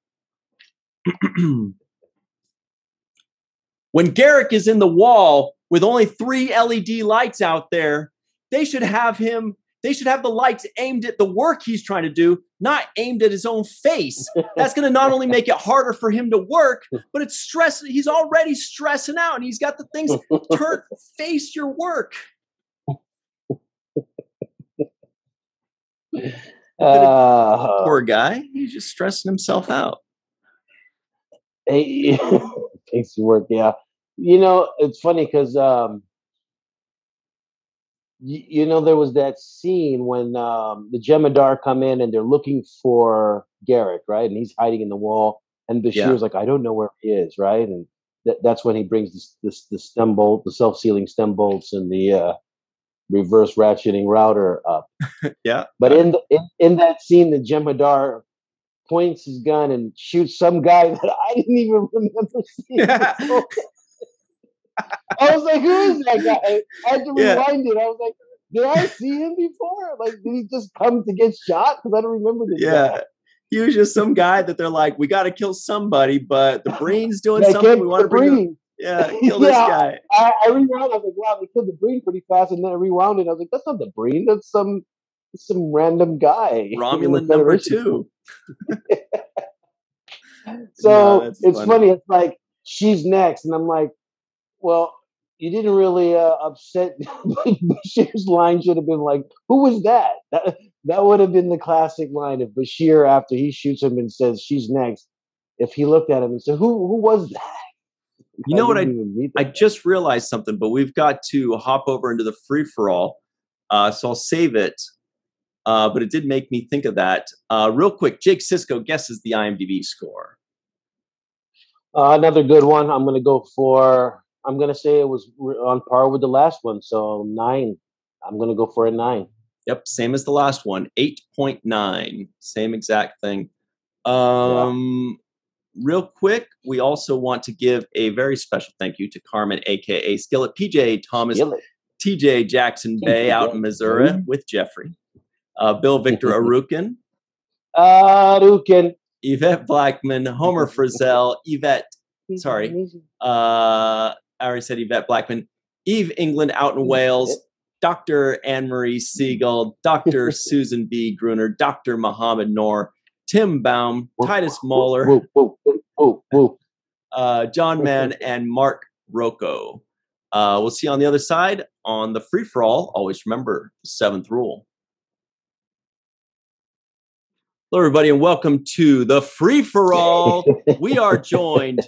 When Garrick is in the wall with only 3 LED lights out there, they should have the lights aimed at the work he's trying to do, not aimed at his own face. That's going to not only make it harder for him to work, but it's stress. He's already stressing out, and he's got the things face your work. Poor guy. He's just stressing himself out. Hey, face your work, yeah. It's funny because there was that scene when the Jemadar come in and they're looking for Garrick, right? And he's hiding in the wall, and Bashir's like, I don't know where he is, right? And that's when he brings the stem bolt, the self-sealing stem bolts, and the reverse ratcheting router up. Yeah. But in that scene, the Jemadar points his gun and shoots some guy that I didn't even remember seeing. Yeah. I was like, who is that guy? I had to rewind it. I was like, did I see him before? Like, did he just come to get shot? Because I don't remember this guy. He was just some guy that they're like, we got to kill somebody, but the Breen's doing something. We want to bring him. Yeah, kill this guy. I rewound. I was like, wow, they killed the Breen pretty fast. And then I rewound it. I was like, that's not the Breen. That's some random guy. Romulan number 2. So it's funny. It's like, she's next. And I'm like, well, you didn't really upset. Bashir's line should have been like, who was that? That would have been the classic line if Bashir, after he shoots him and says, she's next, if he looked at him and said, who was that? You know what? I just realized something, but we've got to hop over into the free-for-all. So I'll save it. But it did make me think of that. Real quick, Jake Sisko guesses the IMDb score. Another good one. I'm going to say it was on par with the last one. So 9. I'm going to go for a 9. Yep. Same as the last one. 8.9. Same exact thing. Real quick, we also want to give a very special thank you to Carmen, a.k.a. Skillet, PJ Thomas, TJ Jackson Bay out in Missouri with Jeffrey. Bill Victor Arukin. Yvette Blackman, Homer Frizzell, I already said Yvette Blackman, Eve England out in Wales, Dr. Anne-Marie Siegel, Dr. Susan B. Gruner, Dr. Mohammed Noor, Tim Baum, Titus Mahler, John Mann, and Mark Rocco. We'll see you on the other side on the free-for-all. Always remember the 7th rule. Hello, everybody, and welcome to the free-for-all. We are joined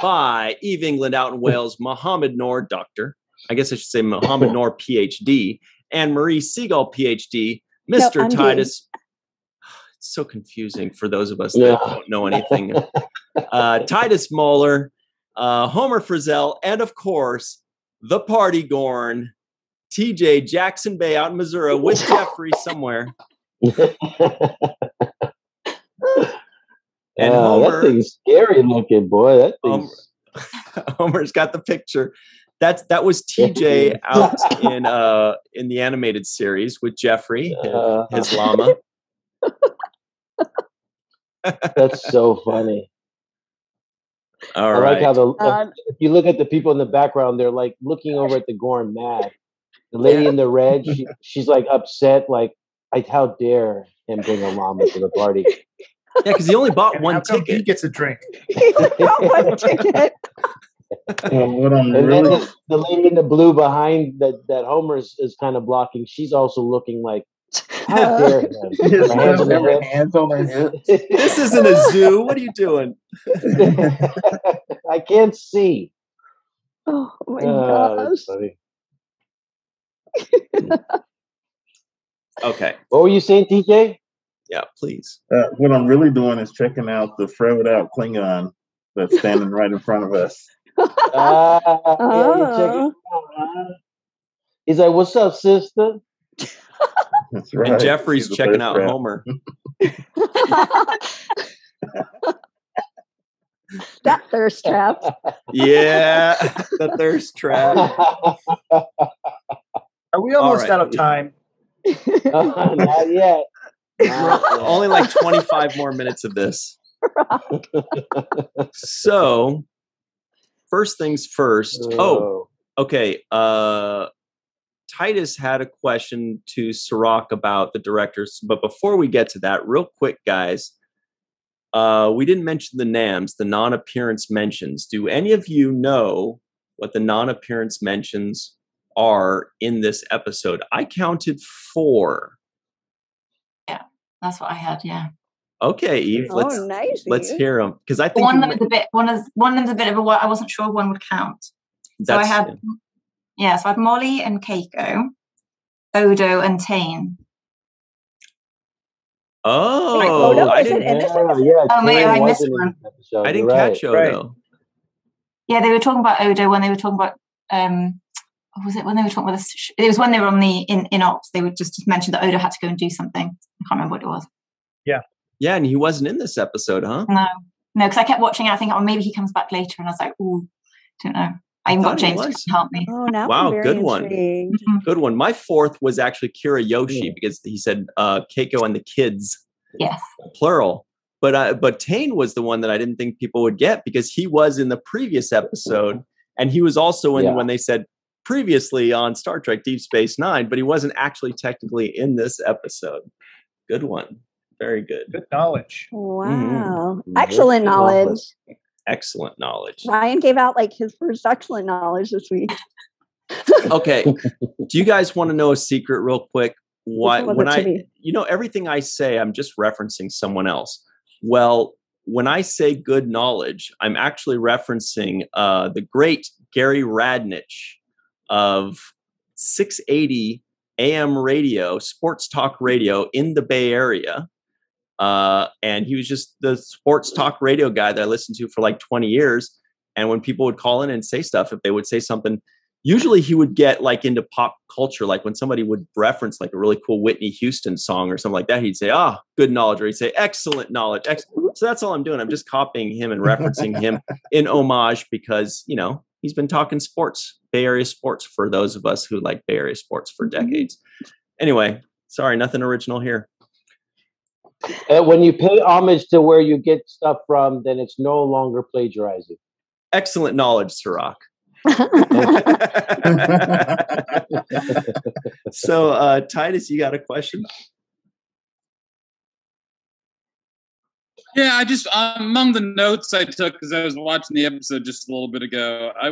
by Eve England out in Wales, Mohammed Noor, doctor. I guess I should say Mohammed Noor, PhD, and Marie Siegel, PhD, Mr. Titus. It's so confusing for those of us that don't know anything. Titus Mahler, Homer Frizzell, and of course, the Party Gorn, TJ Jackson Bay out in Missouri with Jeffrey somewhere. And Homer, that thing's scary looking, boy. That thing's... Homer's got the picture. That was TJ out in the animated series with Jeffrey, his llama. That's so funny. All right. I like how if you look at the people in the background, they're like looking over at the Gorn mad. The lady in the red, she's like upset, like, how dare him bring a llama to the party? Yeah, because he only bought one ticket. He gets a drink. He got one ticket. The lady in the blue behind that Homer is kind of blocking, she's also looking like, how dare him? Hands on my hips. This isn't a zoo. What are you doing? I can't see. Oh my gosh. That's funny. Okay. What were you saying, TJ? Yeah, please. What I'm really doing is checking out the froed out Klingon that's standing right in front of us. You're checking out, huh? He's like, what's up, sister? That's right. And Jeffrey's checking out Homer. That thirst trap. Yeah, the thirst trap. Are we almost out of time? Not yet. Only like 25 more minutes of this. So, first things first. Oh, okay. Titus had a question to Sirach about the directors, but before we get to that, real quick, guys, we didn't mention the NAMs, the non-appearance mentions. Do any of you know what the non-appearance mentions are in this episode? I counted 4. Yeah, that's what I had. Yeah. Okay, Eve. Nice. Let's hear them, because I think one of them is a bit. One of them's a bit of a. I wasn't sure if one would count. So I had. Yeah, so I had Molly and Keiko, Odo and Tane. Oh, I didn't. I missed one. I didn't catch Odo. Yeah, they were talking about Odo when they were talking about. Was it when they were talking about this? It was when they were on the in ops. They would just mention that Odo had to go and do something. I can't remember what it was. Yeah, and he wasn't in this episode, huh? No, because I kept watching it. I think, maybe he comes back later, and I was like, oh, don't know. I even got James to help me. Oh, now wow, I'm very good one. Mm-hmm. Good one. My 4th was actually Kira Yoshi, because he said Keiko and the kids. Yes. Plural. But Tane was the one that I didn't think people would get, because he was in the previous episode, and he was also in when they said previously on Star Trek Deep Space Nine, but he wasn't actually technically in this episode. Good one. Very good. Good knowledge. Wow. Excellent knowledge. Excellent knowledge. Ryan gave out like his first excellent knowledge this week. Okay. Do you guys want to know a secret real quick? When everything I say, I'm just referencing someone else. Well, when I say good knowledge, I'm actually referencing the great Gary Radnich of 680 AM radio, sports talk radio in the Bay Area. And he was just the sports talk radio guy that I listened to for like 20 years. And when people would call in and say stuff, if they would say something, usually he would get like into pop culture. Like when somebody would reference like a really cool Whitney Houston song or something like that, he'd say, good knowledge. Or he'd say, excellent knowledge. So that's all I'm doing. I'm just copying him and referencing him in homage, because, he's been talking sports, Bay Area sports, for those of us who like Bay Area sports for decades. Anyway, sorry, nothing original here. When you pay homage to where you get stuff from, then it's no longer plagiarizing. Excellent knowledge, Sirach. So, Titus, you got a question? Yeah, I just among the notes I took because I was watching the episode just a little bit ago. I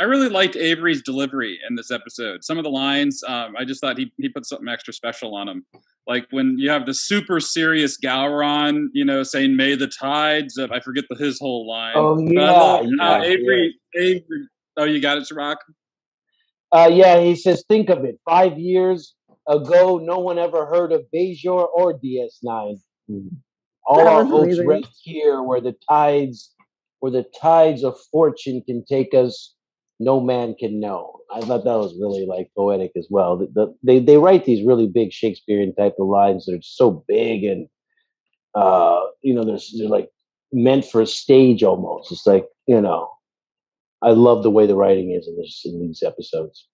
really liked Avery's delivery in this episode. Some of the lines, I just thought he put something extra special on them. Like when you have the super serious Gowron, saying "May the tides." I forget his whole line. Oh yeah, Avery. Oh, you got it, Sirach? Yeah, he says, think of it. 5 years ago, no one ever heard of Bashir or DS9. All our hopes rest here, where the tides of fortune can take us, no man can know. I thought that was really poetic as well. They write these really big Shakespearean type of lines that are so big, and they're like meant for a stage almost. It's like, I love the way the writing is in these episodes.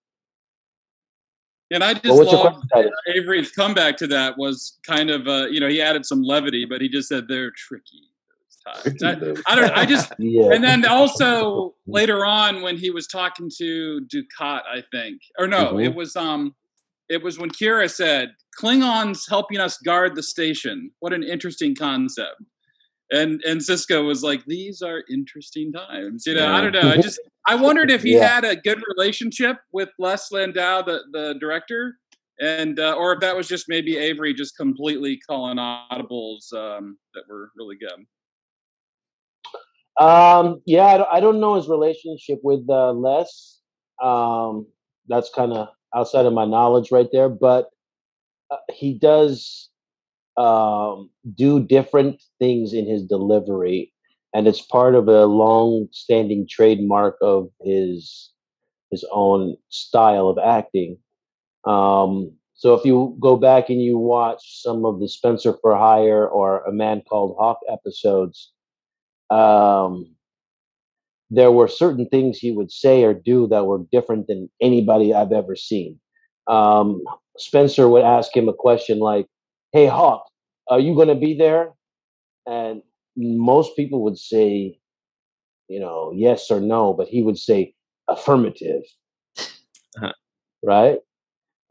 And I just love Avery's comeback to that was kind of, he added some levity, but he just said they're tricky. And then also later on when he was talking to Ducat, I think, or no, it was when Kira said, Klingons helping us guard the station. What an interesting concept. And Sisko was like, these are interesting times. I don't know. I wondered if he had a good relationship with Les Landau, the director, and or if that was just maybe Avery just completely calling audibles that were really good. I don't know his relationship with Les. That's kind of outside of my knowledge right there, but he does do different things in his delivery, and it's part of a long-standing trademark of his own style of acting. So if you go back and you watch some of the Spencer for Hire or A Man Called Hawk episodes, there were certain things he would say or do that were different than anybody I've ever seen. Spencer would ask him a question like, "Hey, Hawk, are you going to be there?" And most people would say, yes or no, but he would say affirmative, right?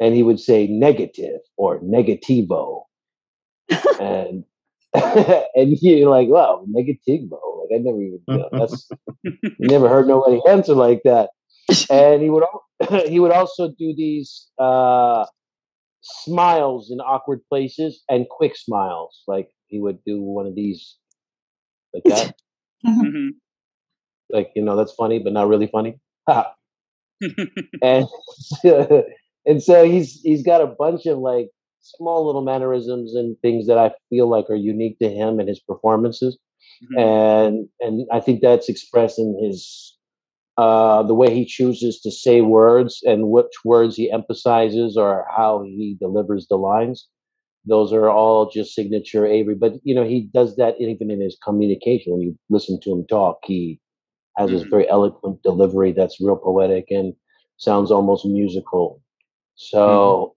And he would say negative or negativo, and and you're like, wow, negativo. Like I never even, that's never heard nobody answer like that. And he would also do these smiles in awkward places and quick smiles. Like he would do one of these like that. Mm-hmm. Like, that's funny, but not really funny. And and so he's got a bunch of like small little mannerisms and things that I feel like are unique to him and his performances. Mm-hmm. And I think that's expressed in his the way he chooses to say words and which words he emphasizes or how he delivers the lines. Those are all just signature Avery. But he does that even in his communication. When you listen to him talk, he has this very eloquent delivery that's real poetic and sounds almost musical. So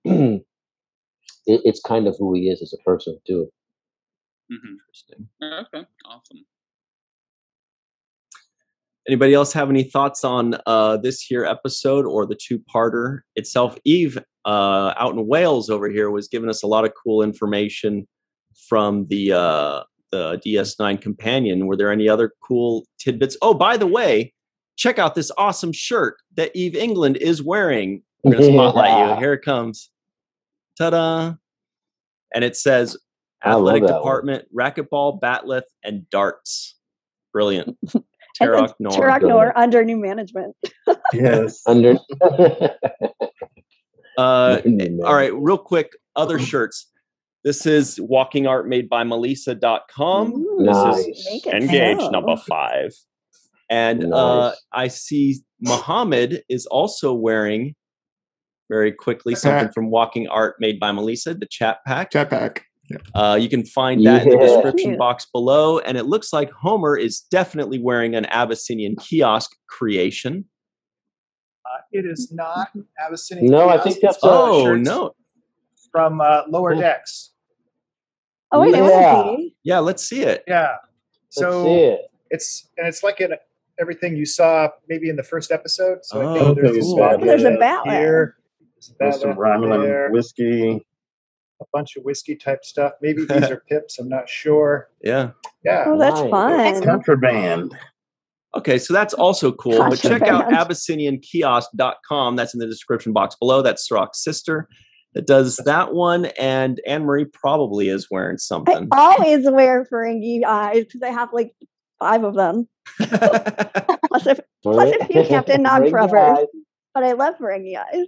it's kind of who he is as a person too. Mm-hmm. Interesting. Okay, awesome. Anybody else have any thoughts on this here episode or the two-parter itself? Eve, out in Wales over here, was giving us a lot of cool information from the DS9 companion. Were there any other cool tidbits? Oh, by the way, check out this awesome shirt that Eve England is wearing. We're going to spotlight you. Here it comes. Ta-da. And it says athletic department, racquetball, batleth, and darts. Brilliant. Tarok Noor under new management. Yes. Under. All right, real quick, other shirts. This is walking art made by Melissa.com. Nice. This is Engage number 5. And nice. I see Muhammad is also wearing, very quickly, something from Walking Art made by Melissa, the chat pack. Chat pack. Yeah. You can find that in the description box below. And it looks like Homer is definitely wearing an Abyssinian kiosk creation. It is not Abyssinian kiosk. I think that's no. From Lower Decks. Oh, wait, I want to see. Yeah, let's see it. Yeah. So see it. It's like everything you saw maybe in the first episode. So I think there's a ballad here. There's some Romulan whiskey. A bunch of whiskey type stuff. Maybe these are pips. I'm not sure. Yeah. Yeah. Oh, that's fun. Contraband. Okay, so that's also cool. But check out AbyssinianKiosk.com. That's in the description box below. That's Sirach's sister that does that one. And Anne-Marie probably is wearing something. I always wear Ferengi eyes because I have like 5 of them. plus a few Captain Nog forever. But I love Ferengi eyes.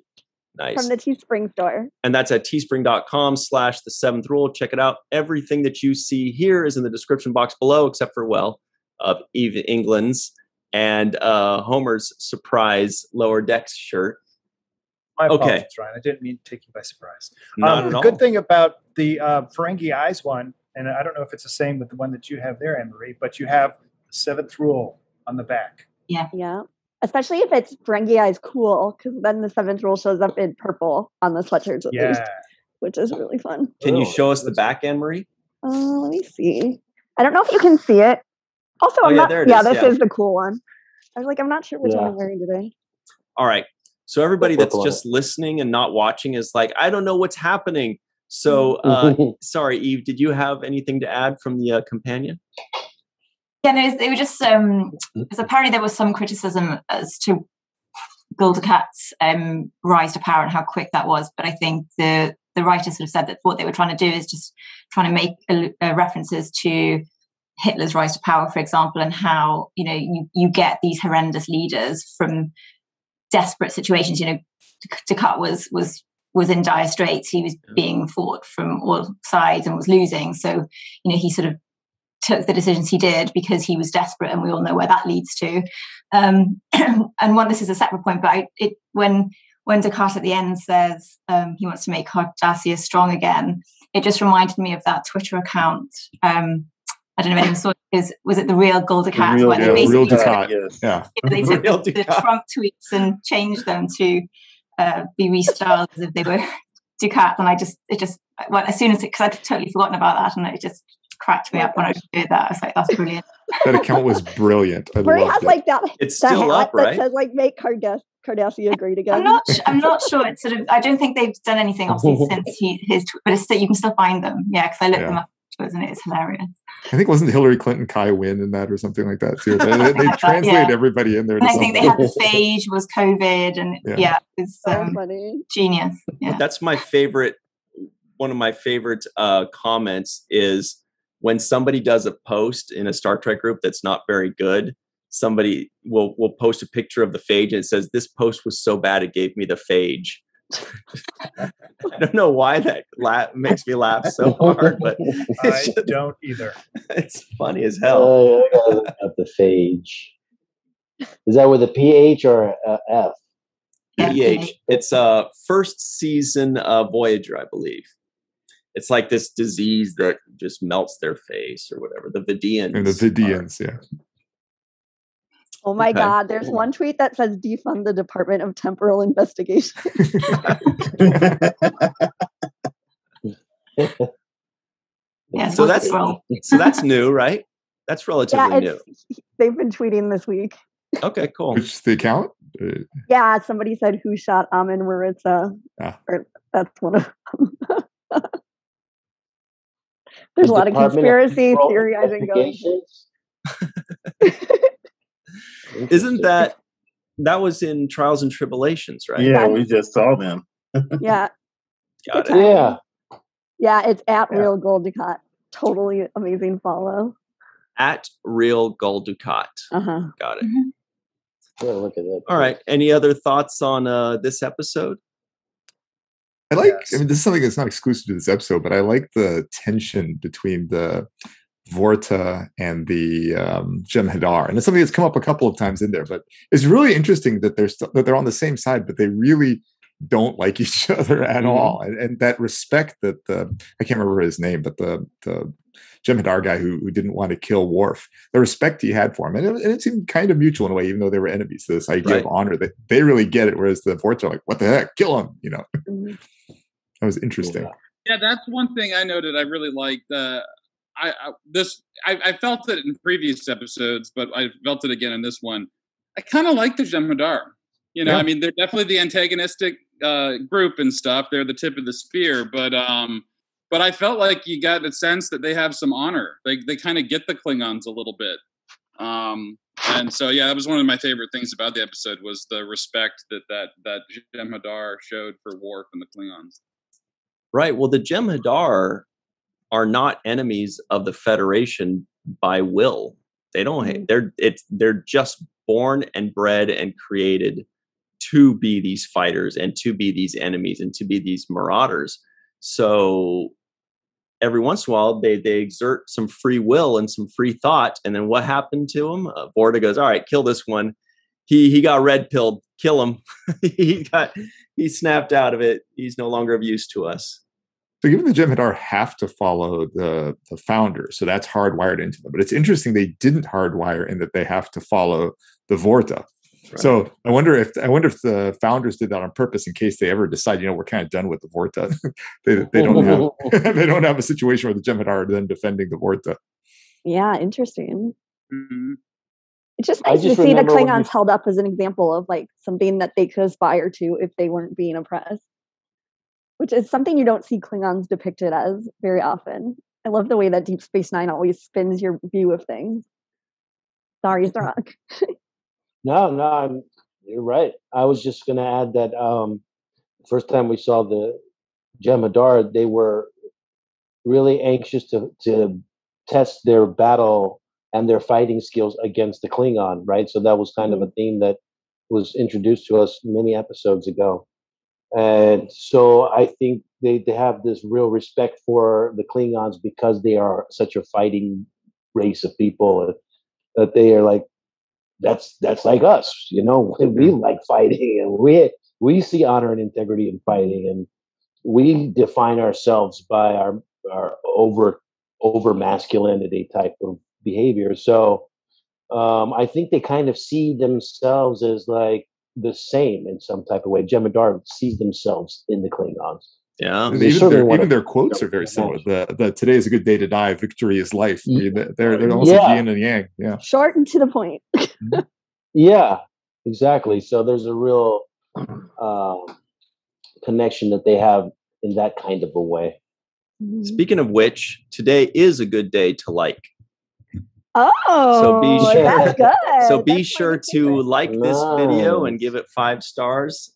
Nice. From the Teespring store. And that's at teespring.com/the7th rule. Check it out. Everything that you see here is in the description box below, except for, Eve England's and Homer's surprise Lower Decks shirt. My apologies, Ryan. I didn't mean to take you by surprise. Not at all. Good thing about the Ferengi Eyes one, and I don't know if it's the same with the one that you have there, Anne-Marie, but you have the 7th rule on the back. Yeah. Yeah. Especially if it's Ferengi Eyes cool, because then the 7th rule shows up in purple on the sweatshirts at least, which is really fun. Can you show us the back, Anne-Marie? Let me see. I don't know if you can see it. Also, this is the cool one. I was like, I'm not sure which one I'm wearing today. All right. So everybody that's just listening and not watching is like, I don't know what's happening. So, sorry, Eve, did you have anything to add from the companion? Yeah, no, they were just, because apparently there was some criticism as to Guldercat's rise to power and how quick that was. But I think the writers sort of said that what they were trying to do is just trying to make references to Hitler's rise to power, for example, and how, you get these horrendous leaders from desperate situations. Dukat was in dire straits. He was being fought from all sides and was losing. So, he sort of took the decisions he did because he was desperate, and we all know where that leads to. And this is a separate point, but when Dukat at the end says he wants to make Cardassia strong again, it just reminded me of that Twitter account. I don't know if anyone saw it. Was it the real Guldercat? Where they basically they took the Trump tweets and changed them to be restyled as if they were Ducat, and well, as soon as because I'd totally forgotten about that, and it just cracked me up when I did that. I was like, that's brilliant. That account was brilliant. Where he has like that. It's still hat up, right? That says like "Make Cardassia great again." I'm not sure. It's sort of. I don't think they've done anything obviously since but it's still, you can still find them. Yeah, because I looked them up afterwards, and it's hilarious. I think wasn't Hillary Clinton Kai Wynn in that or something like that too. They translate everybody in there. And I think they had the phage was COVID, and it's funny. Genius. Yeah. That's my favorite. One of my favorite comments is when somebody does a post in a Star Trek group that's not very good. Somebody will post a picture of the phage and it says, "This post was so bad it gave me the phage." I don't know why that makes me laugh so hard, but I don't either. It's funny as hell. At the phage. Is that with a PH or a F? PH. It's first season Voyager, I believe. It's like this disease that just melts their face or whatever. The Vidians. And the Vidians, Oh my God, there's one tweet that says defund the Department of Temporal Investigation. So that's new, right? That's relatively new. They've been tweeting this week. Okay, cool. Which is the account? Yeah, somebody said who shot Amin Maritza. Or that's one of them. There's a lot of conspiracy theorizing going. Isn't that was in Trials and Tribulations, right? Yeah, we just saw them. Yeah. Got it. Yeah. Yeah, it's at Real Gold Ducat. Totally amazing follow. At Real Gold Ducat. Uh-huh. Got it. Mm-hmm. Yeah, look at that. All right. Any other thoughts on this episode? I like, I mean, this is something that's not exclusive to this episode, but I like the tension between the Vorta and the Jem'Hadar, and it's something that's come up a couple of times in there. But it's really interesting that they're on the same side, but they really don't like each other at all. And that respect that I can't remember his name, but the Jem'Hadar guy who didn't want to kill Worf, the respect he had for him, and it seemed kind of mutual in a way, even though they were enemies. So this idea of honor, that they really get it, whereas the Vorta are like, "What the heck, kill him!" You know. That was interesting. Yeah, that's one thing I noted. I really liked. I felt it in previous episodes, but I felt it again in this one. I kind of like the Jem'Hadar. You know, I mean, they're definitely the antagonistic group and stuff. They're the tip of the spear, but I felt like you got a sense that they have some honor. They kind of get the Klingons a little bit. And so, yeah, that was one of my favorite things about the episode was the respect that Jem'Hadar showed for Worf and the Klingons. Right. Well, the Jem'Hadar are not enemies of the Federation by will. They don't. They're just born and bred and created to be these fighters and to be these enemies and to be these marauders. So every once in a while, they exert some free will and some free thought. And then what happened to him? Vorta goes, "All right, kill this one. He got red pilled. Kill him. he snapped out of it. He's no longer of use to us." So given the Jem'Hadar have to follow the founders, so that's hardwired into them. But it's interesting they didn't hardwire in that they have to follow the Vorta. Right. So I wonder if the founders did that on purpose in case they ever decide, we're kind of done with the Vorta. they don't have they don't have a situation where the Jem'Hadar are then defending the Vorta. Yeah, interesting. Mm-hmm. It's just nice to see the Klingons held up as an example of like something that they could aspire to if they weren't being oppressed, which is something you don't see Klingons depicted as very often. I love the way that Deep Space Nine always spins your view of things. Sorry, Thrak. No, you're right. I was just going to add that first time we saw the Jem'Hadar, they were really anxious to test their battle and their fighting skills against the Klingon, right? So that was kind of a theme that was introduced to us many episodes ago. And so I think they have this real respect for the Klingons because they are such a fighting race of people that they are like, that's like us, we like fighting and we see honor and integrity in fighting, and we define ourselves by our over masculinity type of behavior. So I think they kind of see themselves as like the same in some type of way. Jem'Hadar sees themselves in the Klingons. Yeah, even their quotes are very similar. The "Today is a good day to die. Victory is life." I mean, they're almost like yin and yang. Yeah, short and to the point. Yeah, exactly. So there's a real connection that they have in that kind of a way. Speaking of which, today is a good day to like. Oh, so be sure, that's good. So be sure to like this video and give it 5 stars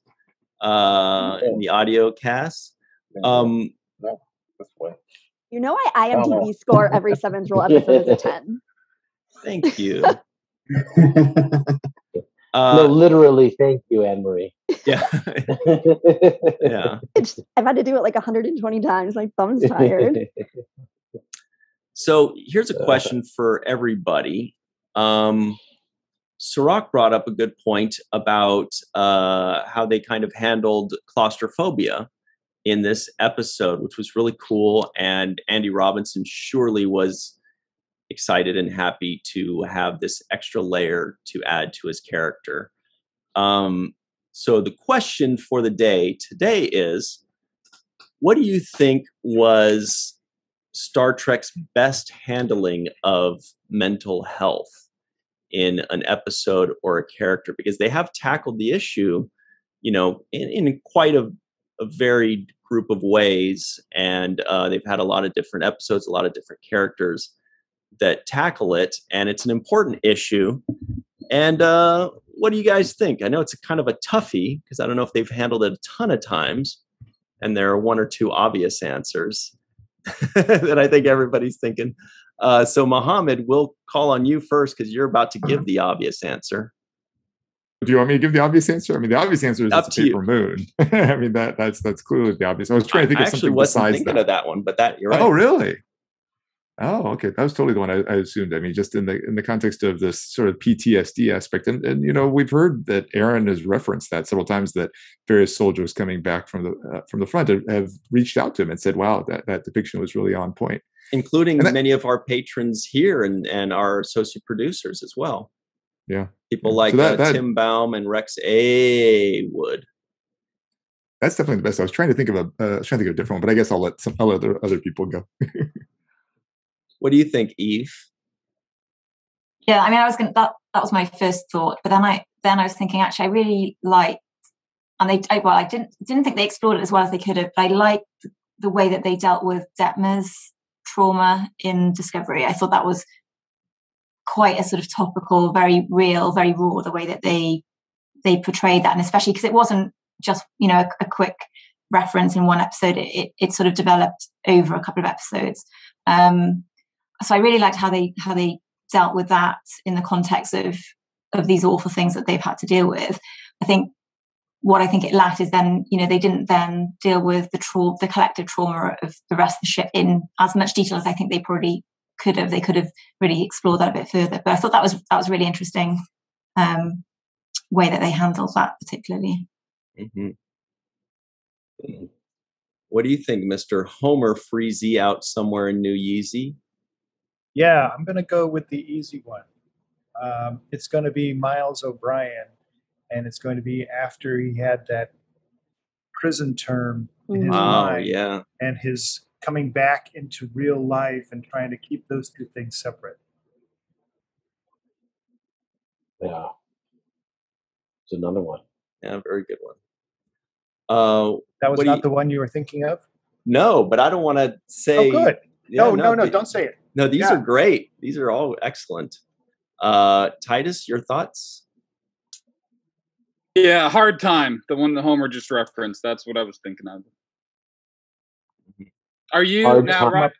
in the audio cast. No, this way. You know, I IMDb score every Seventh Rule episode as a 10. Thank you. No, literally, thank you, Anne-Marie. Yeah. Yeah. I've had to do it like 120 times. My thumb's tired. So here's a question for everybody. Sirach brought up a good point about how they kind of handled claustrophobia in this episode, which was really cool. And Andy Robinson surely was excited and happy to have this extra layer to add to his character. So the question for the day today is, what do you think was Star Trek's best handling of mental health in an episode or a character? Because they have tackled the issue, in quite a varied group of ways. And they've had a lot of different episodes, a lot of different characters that tackle it. And it's an important issue. And what do you guys think? I know it's a kind of a toughie because I don't know if they've handled it a ton of times. And there are 1 or 2 obvious answers that I think everybody's thinking. So Mohammed, we'll call on you first because you're about to give the obvious answer. Do you want me to give the obvious answer? I mean, the obvious answer is Up it's to a paper moon. I mean, that's clearly the obvious. I was trying to think of something besides thinking of that one, but you're right. Oh, really? Oh, okay. That was totally the one I assumed. I mean, just in the context of this sort of PTSD aspect, and we've heard that Aaron has referenced that several times, that various soldiers coming back from the front have reached out to him and said, "Wow, that depiction was really on point," including many of our patrons here and our associate producers as well. Yeah, people like Tim Baum and Rex A. Wood. That's definitely the best. I was trying to think of a different one, but I guess I'll let other people go. What do you think, Eve? Yeah, I mean, that was my first thought, but then I was thinking, actually, I really liked, and I didn't think they explored it as well as they could have. But I liked the way that they dealt with Detmer's trauma in Discovery. I thought that was quite a sort of topical, very real, very raw, the way that they portrayed that, and especially because it wasn't just a quick reference in one episode. It sort of developed over a couple of episodes. So I really liked how they dealt with that in the context of these awful things that they've had to deal with. I think it lacked is then, they didn't then deal with the collective trauma of the rest of the ship in as much detail as I think they probably could have. They could have really explored that a bit further. But I thought that was really interesting way that they handled that particularly. Mm-hmm. What do you think, Mr. Homer Freezy out somewhere in New Yeezy? Yeah, I'm going to go with the easy one. It's going to be Miles O'Brien, and it's going to be after he had that prison term in his mind, yeah, and his coming back into real life and trying to keep those two things separate. Yeah, it's another one. Yeah, very good one. That was not the one you were thinking of? No, but I don't want to say. Oh, good. Yeah, no, don't say it. No, these are great. These are all excellent. Titus, your thoughts? Yeah, Hard Time, the one that Homer just referenced. That's what I was thinking of. Are you Hard now, Time. Ryan?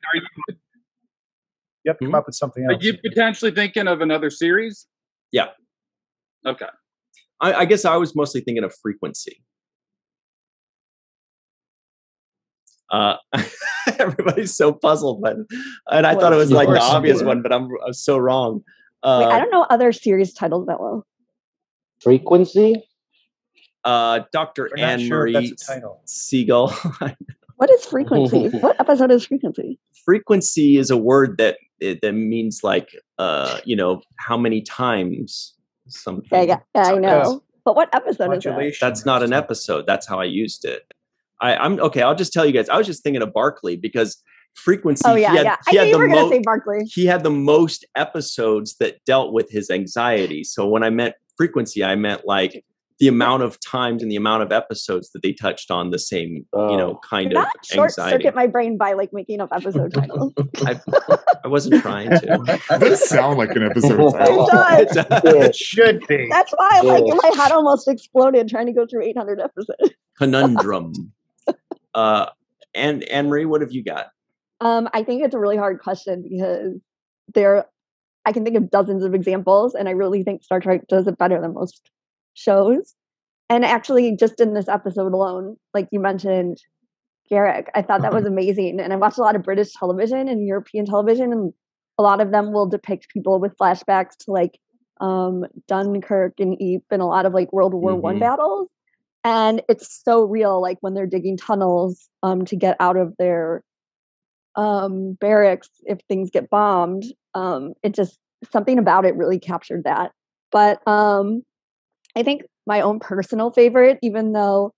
Yep, come up with something else. Are you potentially thinking of another series? Yeah. Okay. I guess I was mostly thinking of Frequency. Everybody's so puzzled, and I thought it was like the obvious one, but I'm so wrong. Wait, I don't know other series titles that well. Frequency? Dr. Anne-Marie Siegel. What is Frequency? What episode is Frequency? Frequency is a word that means like how many times something. Yeah, I know. But what episode is that? Modulation. That's not an episode. That's how I used it. I'm okay. I'll just tell you guys. I was just thinking of Barkley because Frequency. Oh yeah. I knew you were going to say Barkley. He had the most episodes that dealt with his anxiety. So when I meant Frequency, I meant like the amount of times and the amount of episodes that they touched on the same, kind of short anxiety. Circuit my brain by like making up episode titles. I wasn't trying to. It does sound like an episode title. It does. It should be. That's why my head almost exploded trying to go through 800 episodes. Conundrum. And Anne-Marie, what have you got? I think it's a really hard question because I can think of dozens of examples, and I really think Star Trek does it better than most shows. And actually, just in this episode alone, like you mentioned, Garak, I thought that was amazing. And I watched a lot of British television and European television, and a lot of them will depict people with flashbacks to like Dunkirk and Ypres and a lot of like World War I battles. And it's so real, like when they're digging tunnels to get out of their barracks if things get bombed. It just, something about it really captured that. But I think my own personal favorite, even though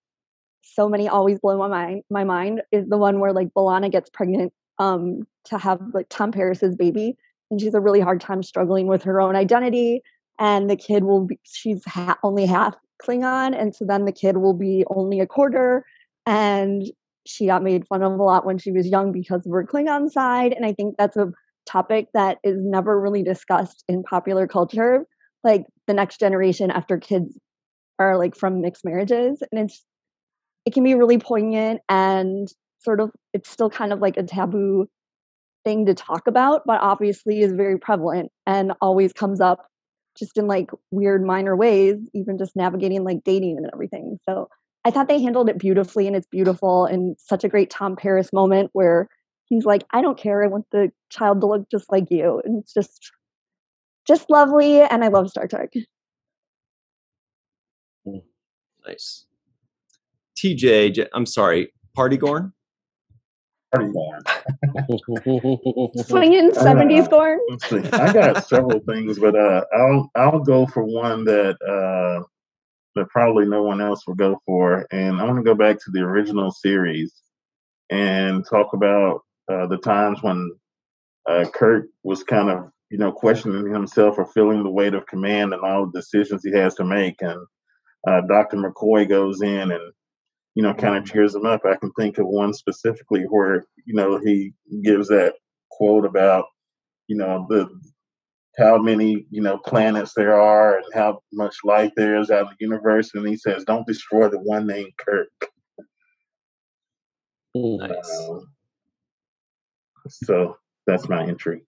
so many always blow my mind, is the one where like B'Elanna gets pregnant to have like Tom Paris's baby, and she's a really hard time struggling with her own identity, and the kid she's only half Klingon, and so then the kid will be only a quarter, and she got made fun of a lot when she was young because of her Klingon side. And I think that's a topic that is never really discussed in popular culture, like the next generation after kids are like from mixed marriages. And it can be really poignant, and sort of, it's still kind of like a taboo thing to talk about, but obviously is very prevalent and always comes up just in like weird minor ways, even just navigating like dating and everything. So I thought they handled it beautifully, and it's beautiful, and such a great Tom Paris moment where he's like, I don't care, I want the child to look just like you. And it's just lovely, and I love Star Trek. Nice. TJ, I'm sorry, Partygorn? Partygorn. Swinging 70s Gorn? I got several things, but I'll go for one that probably no one else will go for. And I want to go back to the original series and talk about the times when Kirk was kind of, questioning himself or feeling the weight of command and all the decisions he has to make. And Dr. McCoy goes in and, kind of cheers him up. I can think of one specifically where, he gives that quote about, how many, planets there are and how much light there is out in the universe. And he says, don't destroy the one named Kirk. Nice. So that's my entry.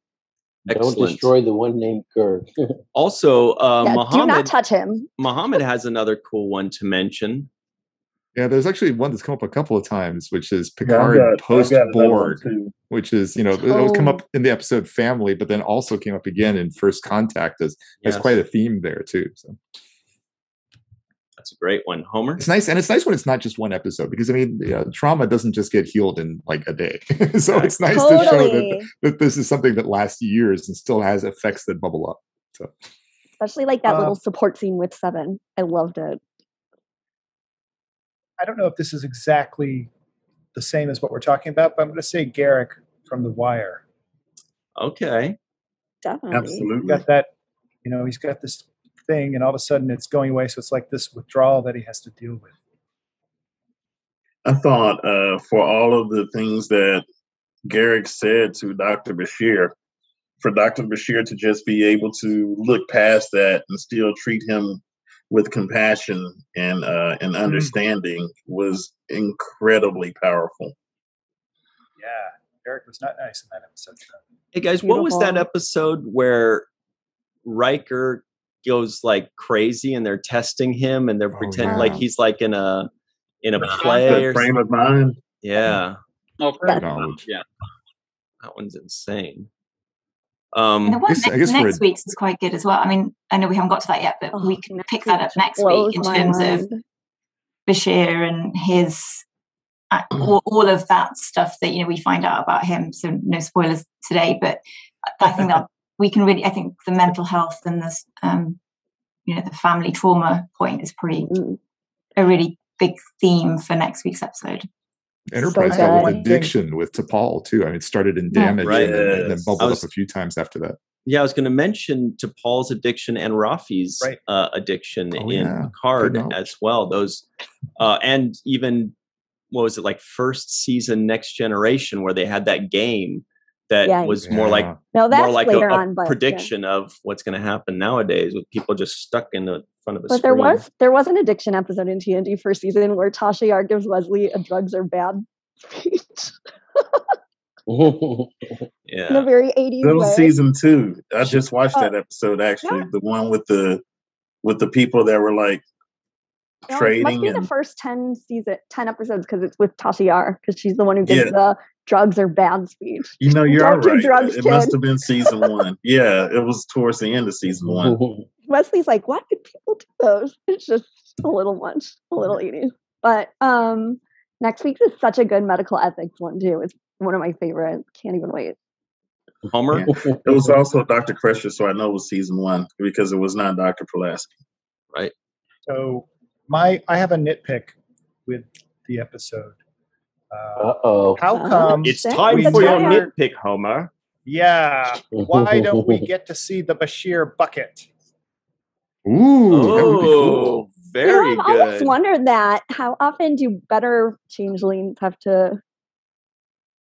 Don't destroy the one named Kirk. Also, Muhammad, do not touch him. Muhammad has another cool one to mention. Yeah, there's actually one that's come up a couple of times, which is Picard post-Borg, which is, it'll come up in the episode Family, but then also came up again in First Contact as quite a theme there too. So that's a great one, Homer. It's nice, and it's nice when it's not just one episode, because trauma doesn't just get healed in like a day. So it's nice to show that this is something that lasts years and still has effects that bubble up. So especially like that little support scene with Seven, I loved it. I don't know if this is exactly the same as what we're talking about, but I'm going to say Garak from The Wire. Okay. Definitely. Absolutely. He's got that, he's got this thing, and all of a sudden it's going away. So it's like this withdrawal that he has to deal with. I thought for all of the things that Garak said to Dr. Bashir, for Dr. Bashir to just be able to look past that and still treat him with compassion and understanding was incredibly powerful. Yeah, Eric was not nice in that episode. Hey guys, what was that episode where Riker goes like crazy and they're testing him and they're pretending like he's like in a play or frame of mind? Yeah. Oh, yeah. That one's insane. And the one next week's is quite good as well. I mean, I know we haven't got to that yet, but we can pick that up next week in terms of Bashir and his all of that stuff that we find out about him. So no spoilers today, but I think that we can really, I think the mental health and this, the family trauma point is pretty a really big theme for next week's episode. Enterprise dealt with addiction with T'Pol too. I mean, it started in Damage and then bubbled up a few times after that. Yeah, I was going to mention T'Pol's addiction and Rafi's addiction in Picard as well. Those and even what was it, like first season Next Generation, where they had that game that was more like a prediction of what's going to happen nowadays with people just stuck in the front of a screen. But there was an addiction episode in TNG first season where Tasha Yar gives Wesley a drugs are bad speech. In a very 80s that was way. season 2. I just watched that episode actually. The one with the people that were like trading. It must be the first 10 episodes because it's with Tasha Yar because she's the one who gives the drugs are bad speech. You're all right. It must have been season 1. Yeah, it was towards the end of season 1. Wesley's like, why did people do those? It's just a little much, a little 80s. But next week is such a good medical ethics one too. It's one of my favorites. Can't even wait. Homer? Yeah. It was also Dr. Crusher, so I know it was season 1 because it was not Dr. Pulaski. Right. So I have a nitpick with the episode. How come it's time for your nitpick, Homer? Yeah. Why don't we get to see the Bashir bucket? Ooh, that would be cool. Very good. I've always wondered that. How often do better changelings have to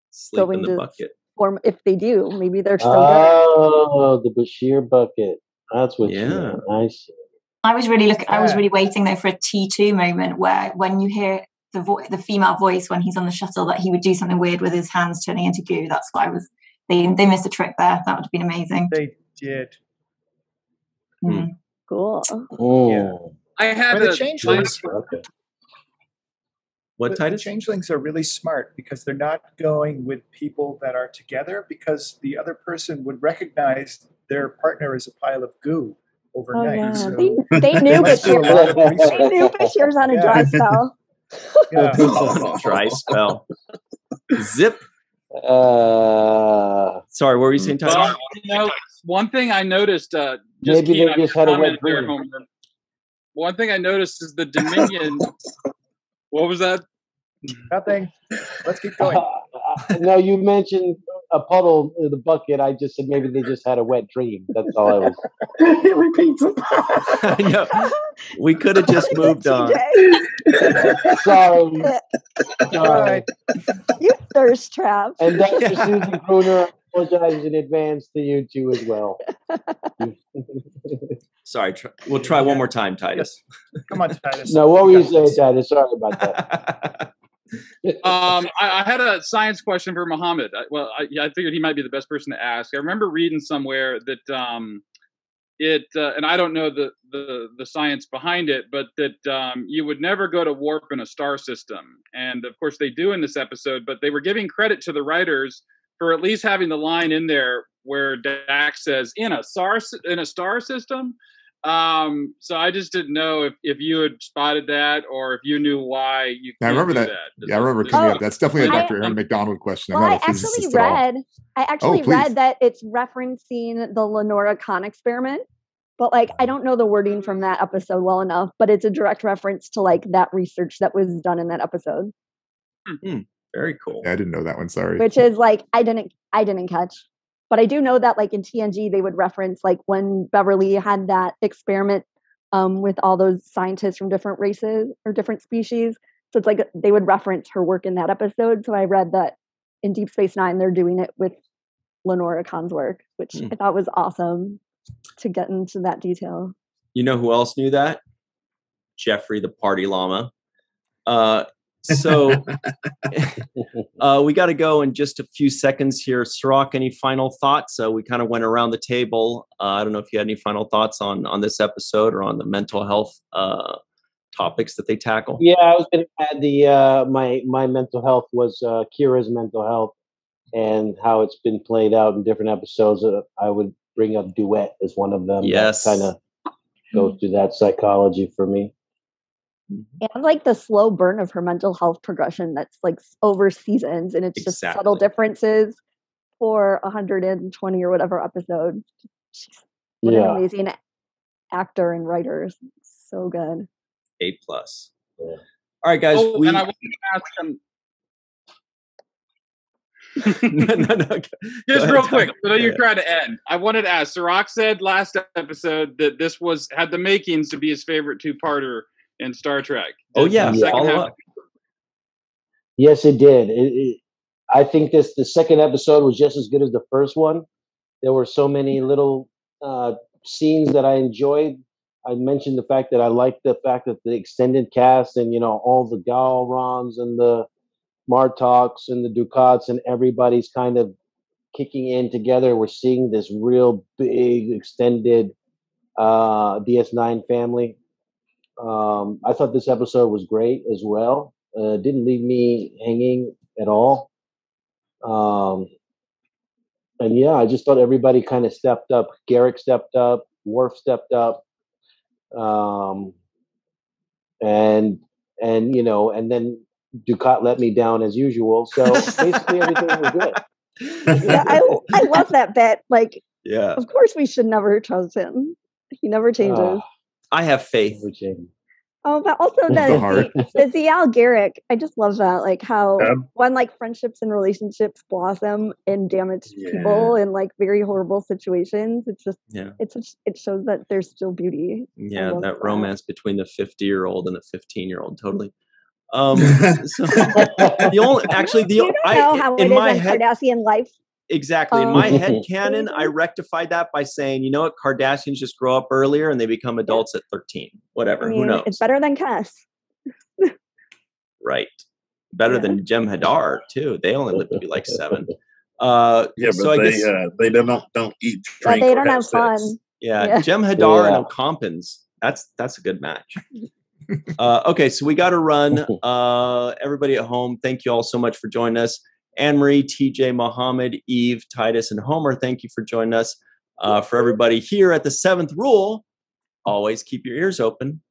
sleep in the bucket? Or if they do, maybe they're so good. Oh, the Bashir bucket. That's what you mean. I see. I was really waiting though for a T2 moment where when you hear the female voice when he's on the shuttle that he would do something weird with his hands turning into goo. That's why they missed a trick there. That would have been amazing. They did. Cool. Oh. Yeah. I had the changelings. What Titus? The changelings are really smart because they're not going with people that are together because the other person would recognize their partner as a pile of goo overnight. Oh, yeah. So they knew Bashir's on a dry spell. Dry spell. Zip. Sorry, what were you saying, Titus? One thing I noticed. Maybe they just had a wet dream. One thing I noticed is the Dominion. What was that? Nothing. Let's keep going. No, you mentioned a puddle in the bucket. I just said maybe they just had a wet dream. That's all I was. He repeats it. I know. We could have just moved on. Sorry. You thirst traps. And Dr. Susan Bruner, apologize in advance to you two as well. Sorry, we'll try one more time, Titus. Come on, Titus. No, what were you saying, Titus? Sorry about that. I had a science question for Muhammad. I figured he might be the best person to ask. I remember reading somewhere that and I don't know the science behind it, but that you would never go to warp in a star system. And of course they do in this episode, but they were giving credit to the writers for at least having the line in there where Dax says in a star system. So I just didn't know if you had spotted that or if you knew why you. I remember that. I remember coming up. That's definitely a Dr. Aaron McDonald question. Well, I actually read that it's referencing the Lenora Kahn experiment, but I don't know the wording from that episode well enough. But it's a direct reference to that research that was done in that episode. Mm-hmm. Very cool. Yeah, I didn't know that one. Sorry. Which is I didn't catch. But I do know that in TNG, they would reference when Beverly had that experiment with all those scientists from different races or different species. So it's they would reference her work in that episode. So I read that in Deep Space Nine, they're doing it with Lenora Kahn's work, which I thought was awesome to get into that detail. You know who else knew that? Jeffrey, the party llama. So we got to go in just a few seconds here. Sirach, any final thoughts? We kind of went around the table. I don't know if you had any final thoughts on this episode or on the mental health topics that they tackle. Yeah, I was going to add the my mental health was Kira's mental health and how it's been played out in different episodes. I would bring up Duet as one of them. Yes, kind of goes through that psychology for me. And the slow burn of her mental health progression that's over seasons, and it's just subtle differences for 120 or whatever episodes. What an amazing actor and writers. So good. A+. Yeah. All right, guys. And I wanted to ask him. no. Just real quick, I know you're trying to end. I wanted to ask. Sirach said last episode that this had the makings to be his favorite two-parter in Star Trek. Second half. Yes, it did. I think the second episode was just as good as the first one. There were so many little scenes that I enjoyed. I mentioned the fact that I liked the fact that the extended cast and all the Galrons and the Martoks and the Ducats and everybody's kind of kicking in together. We're seeing this real big extended DS9 family. I thought this episode was great as well. Didn't leave me hanging at all. And yeah, I just thought everybody kind of stepped up. Garrick stepped up. Worf stepped up. And then Ducat let me down as usual. So basically everything was good. Yeah, I love that bit. Like, yeah, of course we should never trust him. He never changes. I have faith. Oh, but also the Zial Garrick, I just love that. Like how when like friendships and relationships blossom and damage people in like very horrible situations, it's just it shows that there's still beauty. Yeah, that romance between the 50-year-old and the 15-year-old, totally. So the only in my head, Kardashian life. Exactly. In my head canon, I rectified that by saying, you know what, Kardashians just grow up earlier and they become adults at 13. Whatever. Who knows? It's better than Cass. Right. Better than Jem Hadar too. They only live to be like 7. But they don't eat, drink, they don't have fun. Yeah. Jem Hadar and Ocampans. That's a good match. Okay, so we got to run. Everybody at home, thank you all so much for joining us. Anne-Marie, TJ, Mohammed, Eve, Titus, and Homer, thank you for joining us. For everybody here at the 7th Rule, always keep your ears open.